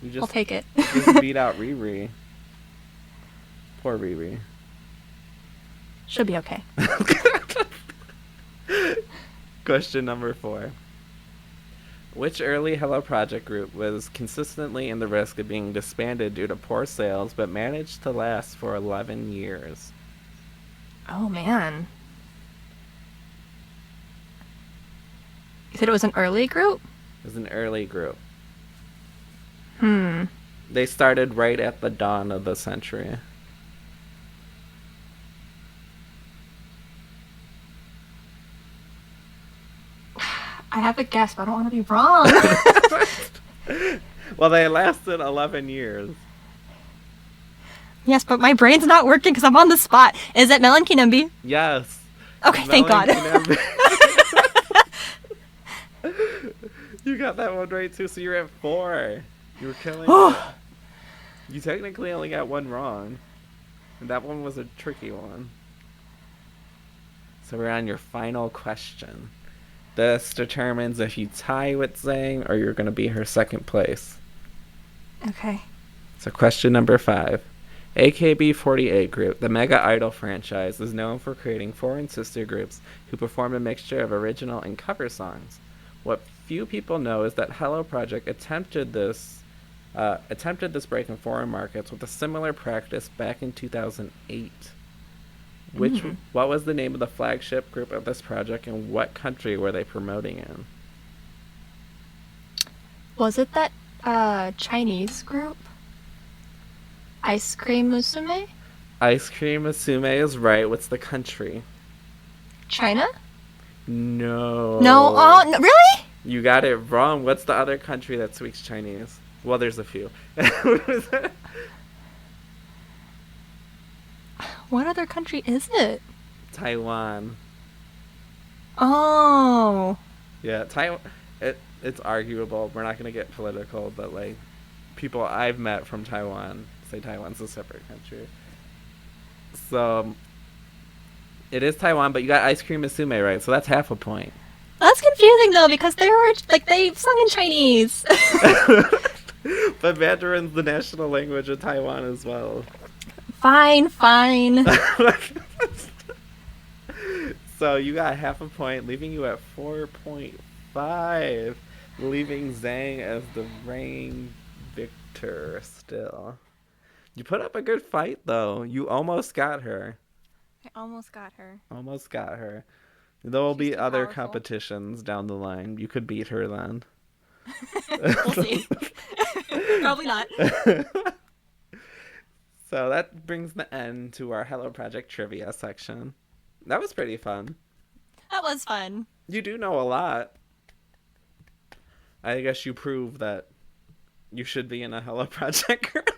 You just, I'll take it. just beat out Riri. Poor Riri. Should be okay. Question number 4. Which early Hello Project group was consistently in the risk of being disbanded due to poor sales but managed to last for 11 years? Oh man. You said it was an early group? It was an early group. Hmm. They started right at the dawn of the century. I have a guess, but I don't want to be wrong. Well, they lasted 11 years. Yes, but my brain's not working because I'm on the spot. Is it Melon Kinambi? Yes. Okay, thank God. You got that one right too, so you're at 4. You were killing it. You technically only got one wrong. And that one was a tricky one. So we're on your final question. This determines if you tie with Zhang or you're going to be her second place. Okay. So question number 5. AKB48 group, the Mega Idol franchise, is known for creating foreign sister groups who perform a mixture of original and cover songs. What few people know is that Hello Project attempted this break in foreign markets with a similar practice back in 2008. What was the name of the flagship group of this project, and what country were they promoting in? Was it that Chinese group? Ice Cream Musume? Ice Cream Musume is right. What's the country? China? No. No. Oh, no, really? You got it wrong. What's the other country that speaks Chinese? Well, there's a few. What was that? What other country is it? Taiwan. Oh. Yeah, Taiwan. It's arguable. We're not gonna get political, but like, people I've met from Taiwan say Taiwan's a separate country. So it is Taiwan, but you got Ice Cream Musume right, so that's half a point. That's confusing though because they sung in Chinese. But Mandarin's the national language of Taiwan as well. Fine. So you got half a point, leaving you at 4.5, leaving Zhang as the reigning victor still. You put up a good fight though. You almost got her. I almost got her. Almost got her. There will be other powerful. competitions down the line. You could beat her then. We'll see. Probably not. So that brings the end to our Hello Project trivia section. That was pretty fun. That was fun. You do know a lot. I guess you prove that you should be in a Hello Project group.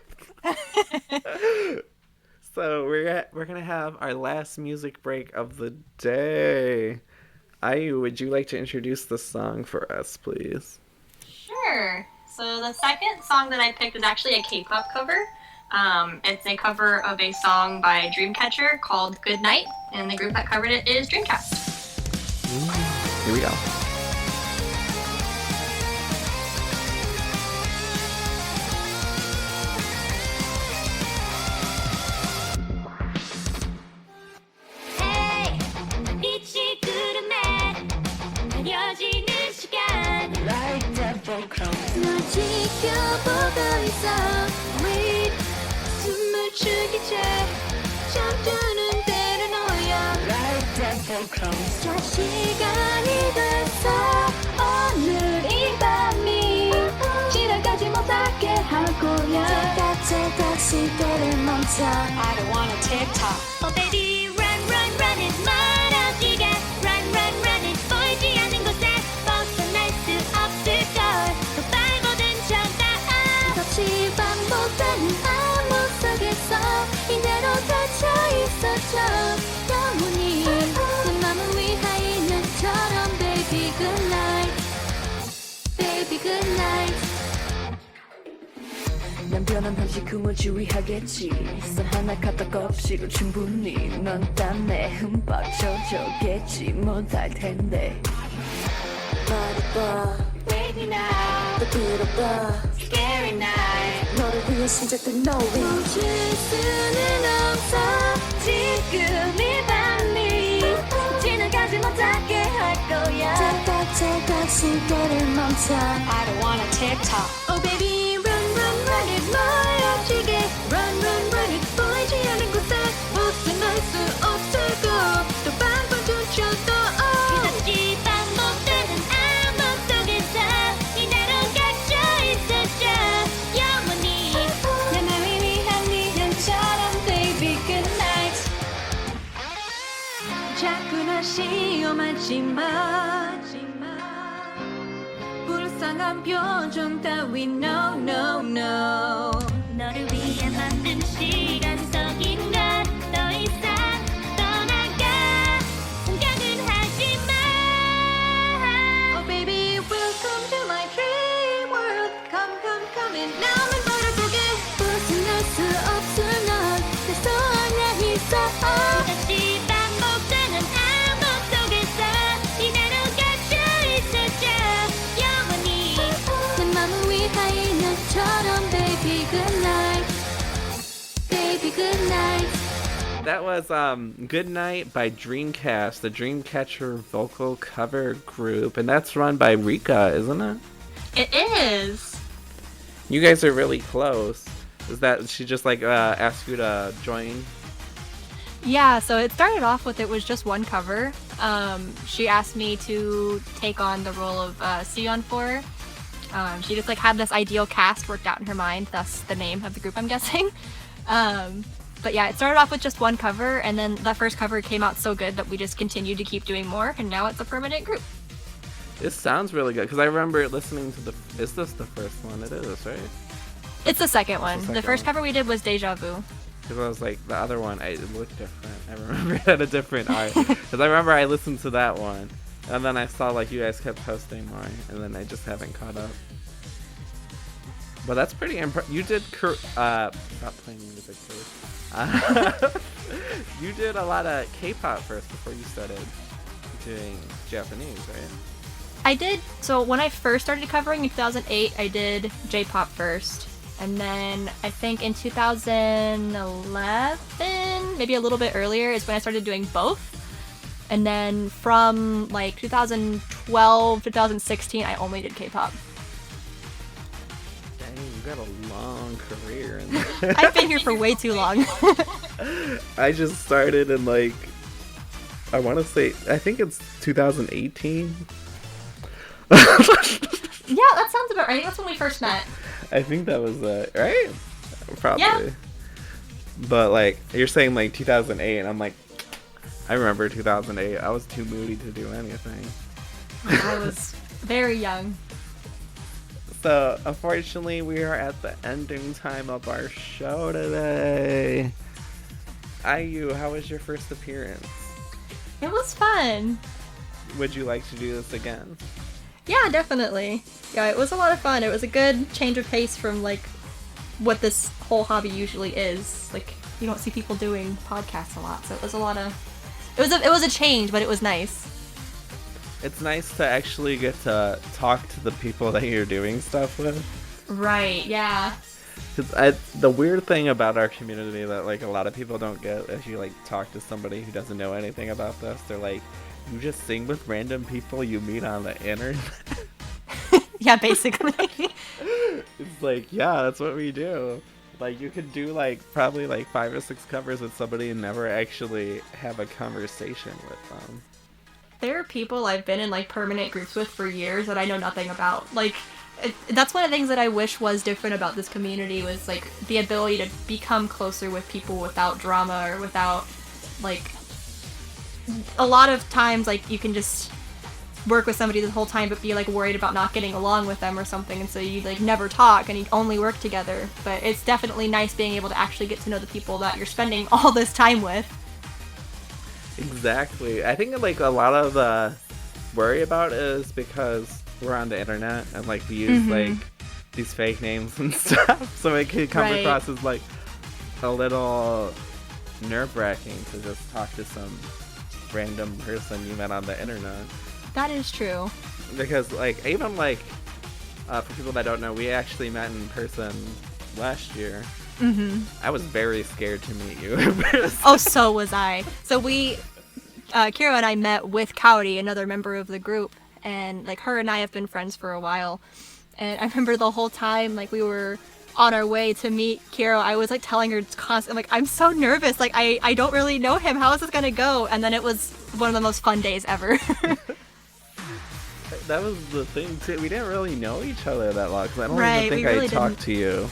So we're gonna have our last music break of the day. Ayu, would you like to introduce the song for us, please? Sure. So the second song that I picked is actually a K-pop cover. It's a cover of a song by Dreamcatcher called Good Night, and the group that covered it is Dreamcast. Here we go. Hey, 빛이 구름에 가려지는 시간 널 지켜보고 있어 Wait 숨을 죽이지 잠드는 대로 놓여 저 시간이 됐어 오늘 이 밤이 지나가지 못하게 할 거야 제가 시대를 멈춰 I don't wanna TikTok Oh baby run run run it 멀어지게 Run run run it 보이지 않는 곳에 벗어날 수 없을걸 더 발버둥 쳐다 같이 반복되는 암흑 속에서 이대로 갇혀 있었죠 영원히 내 맘을 위하여 눈처럼 Baby good night Baby good night 난 변한 현실금을 주의하겠지 선 하나 갖다 없이도 충분히 넌 땀에 흠뻑 젖어겠지 못할 텐데 말해봐 Baby now 또 들어봐 Scary night 너를 위해 시작된 No Way 멈출 수는 없어 지금 이 밤이 지나가지 못하게 할 거야 제가 시대를 멈춰 I don't wanna TikTok Oh baby run run run it 멀어지게 Run run run it 보이지 않는 곳에 벗어날 수 없을걸 또 방방도 쳐도 그다지 반복되는 암흑 속에서 이대로 갇혀 있었죠 영원히 내 맘을 위한 미련처럼 Baby good night 자꾸나 시험하지 마 불쌍한 표정 따위 No no no 너를 위해 만든 시간 That was Good Night by Dreamcast, the Dreamcatcher vocal cover group, and that's run by Rika, isn't it? It is. You guys are really close. Is that she just like asked you to join? Yeah, so it started off with it was just one cover. She asked me to take on the role of Sion for her. She just like had this ideal cast worked out in her mind, thus the name of the group, I'm guessing. But yeah, it started off with just one cover, and then that first cover came out so good that we just continued to keep doing more, and now it's a permanent group. This sounds really good because I remember listening to the. Is this the first one? It is, right? It's the second one. second The first one. cover we did was Deja Vu. Because I was like, the other one, it looked different. I remember it had a different art. Because I remember I listened to that one, and then I saw like you guys kept posting more, and then I just haven't caught up. But that's pretty impressive. You did. Stop playing music first. You did a lot of K-pop first before you started doing Japanese, right? I did. So when I first started covering in 2008, I did J-pop first. And then I think in 2011, maybe a little bit earlier, is when I started doing both. And then from like 2012, 2016, I only did K-pop. Dang, you got a long career in I've been here for way too long. I just started in like, I want to say, I think it's 2018. Yeah, that sounds about right. I think that's when we first met. I think that was right? Probably. Yeah. But like, you're saying like 2008, and I'm like, I remember 2008. I was too moody to do anything. I was very young. So, unfortunately, we are at the ending time of our show today. IU, how was your first appearance? It was fun. Would you like to do this again? Yeah, definitely. Yeah, it was a lot of fun. It was a good change of pace from like what this whole hobby usually is. Like you don't see people doing podcasts a lot, so it was a lot of. It was a change, but it was nice. It's nice to actually get to talk to the people that you're doing stuff with. Right. Yeah. Cause the weird thing about our community that like a lot of people don't get is you like talk to somebody who doesn't know anything about this. They're like, you just sing with random people you meet on the internet. Yeah, basically. It's like, yeah, that's what we do. Like you could do like probably like 5 or 6 covers with somebody and never actually have a conversation with them. There are people I've been in like permanent groups with for years that I know nothing about. Like that's one of the things that I wish was different about this community was like the ability to become closer with people without drama or without like a lot of times like you can just work with somebody the whole time but be like worried about not getting along with them or something, and so you like never talk and you only work together. But it's definitely nice being able to actually get to know the people that you're spending all this time with. Exactly. I think like a lot of the worry about is because we're on the internet and like we use like these fake names and stuff, so it could come across as like a little nerve-wracking to just talk to some random person you met on the internet. That is true. Because like even like for people that don't know, we actually met in person last year. I was very scared to meet you in person. Oh, so was I. So we Kero and I met with Cowdy, another member of the group, and like her and I have been friends for a while. And I remember the whole time like we were on our way to meet Kero, I was like telling her constantly, like, I'm so nervous, like I don't really know him, how is this gonna go? And then it was one of the most fun days ever. That was the thing too, we didn't really know each other that long, because I don't Right, even think we really I talked to you.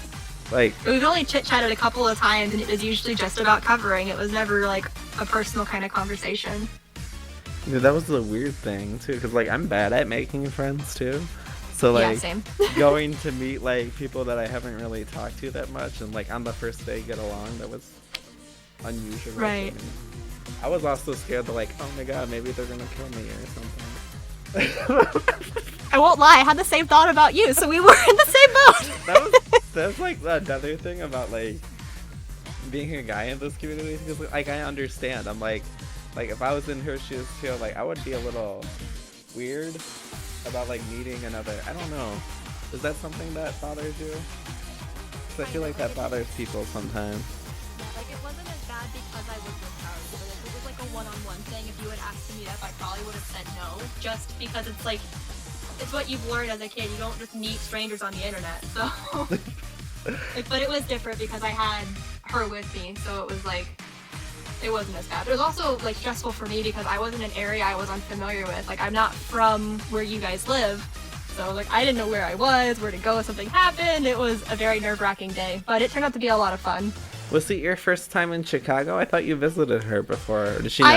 Like, We've only chit-chatted a couple of times, and it was usually just about covering. It was never like a personal kind of conversation. yeah, that was the weird thing too, because like I'm bad at making friends too. So Yeah, like same. going to meet like people that I haven't really talked to that much, and like on the first day get along, that was unusual. Right. For me. I was also scared that like, oh my god, maybe they're gonna kill me or something. I won't lie, I had the same thought about you, so we were in the same boat. That's like another thing about like being a guy in this community, because like I understand. I'm like if I was in her shoes too, like I would be a little weird about like meeting another. I don't know. Is that something that bothers you? 'Cause I feel like that bothers people sometimes. Like, it wasn't as bad bad because I was with her. So if it was like a one-on-one thing, if you had asked to meet up, I probably would have said no. Just because it's like, it's what you've learned as a kid. You don't just meet strangers on the internet. So, but it was different because I had her with me. So it was like, it wasn't as bad. It was also like stressful for me because I was in an area I was unfamiliar with. Like I'm not from where you guys live. So like I didn't know where I was, where to go if something happened. It was a very nerve-wracking day, but it turned out to be a lot of fun. Was it your first time in Chicago? I thought you visited her before. Or did she not?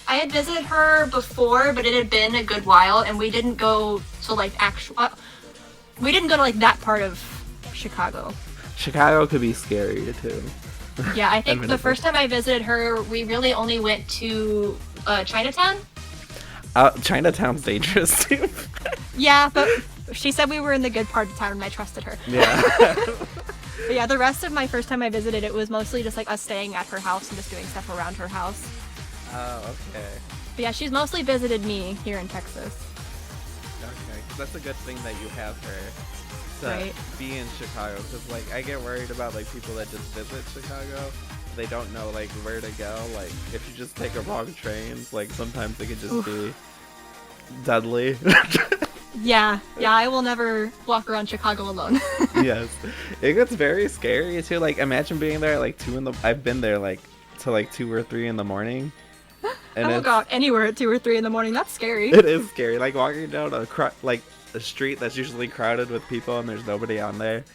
I had visited her before, but it had been a good while, and we didn't go to like we didn't go to like that part of Chicago. Chicago could be scary too. Yeah, I think the first time I visited her, we really only went to Chinatown. Chinatown's dangerous too. Yeah, but she said we were in the good part of town, and I trusted her. Yeah. But yeah, the rest of my first time I visited, it was mostly just like us staying at her house and just doing stuff around her house. Oh, okay. But yeah, she's mostly visited me here in Texas. Okay, that's a good thing that you have her to Right. be in Chicago. Because like I get worried about like people that just visit Chicago. They don't know like where to go. Like if you just take a wrong train, like sometimes it could just be deadly. Yeah, I will never walk around Chicago alone. Yes, it gets very scary too. Like imagine being there at like I've been there like to like 2 or 3 in the morning. And I won't go out anywhere at 2 or 3 in the morning. That's scary. It is scary. Like walking down a street that's usually crowded with people and there's nobody on there.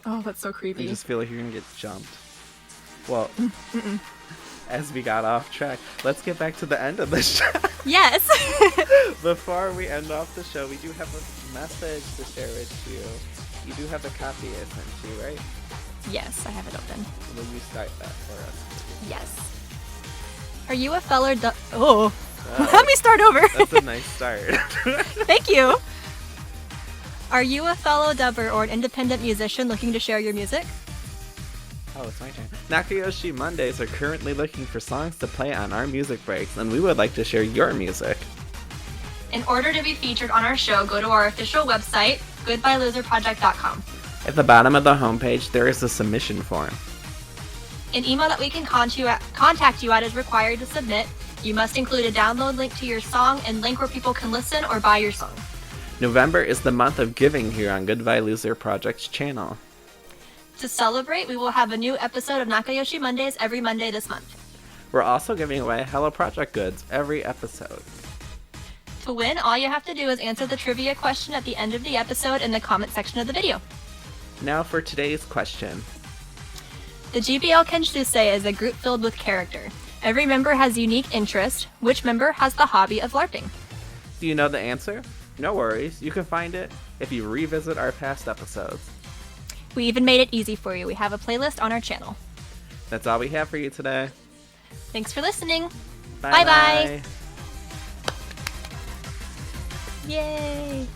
Oh, that's so creepy. You just feel like you're gonna get jumped. Well, as we got off track, let's get back to the end of the show. Yes. Before we end off the show, we do have a message to share with you. You do have a copy I sent you, right? Yes, I have it open. Will you start that for us? Yes. Are you a fellow let me start over. That's a nice start. Thank you. Are you a fellow dubber or an independent musician looking to share your music? Oh, it's my turn. Nakayoshi Mondays are currently looking for songs to play on our music breaks, and we would like to share your music. In order to be featured on our show, go to our official website, goodbyeloserproject.com. At the bottom of the homepage, there is a submission form. An email that we can contact you at is required to submit. You must include a download link to your song and link where people can listen or buy your song. November is the month of giving here on Goodbye Loser Project's channel. To celebrate, we will have a new episode of Nakayoshi Mondays every Monday this month. We're also giving away Hello Project goods every episode. To win, all you have to do is answer the trivia question at the end of the episode in the comment section of the video. Now for today's question. The GBL Kenshusei is a group filled with character. Every member has unique interest. Which member has the hobby of LARPing? Do you know the answer? No worries, you can find it if you revisit our past episodes. We even made it easy for you. We have a playlist on our channel. That's all we have for you today. Thanks for listening. Bye-bye. Yay!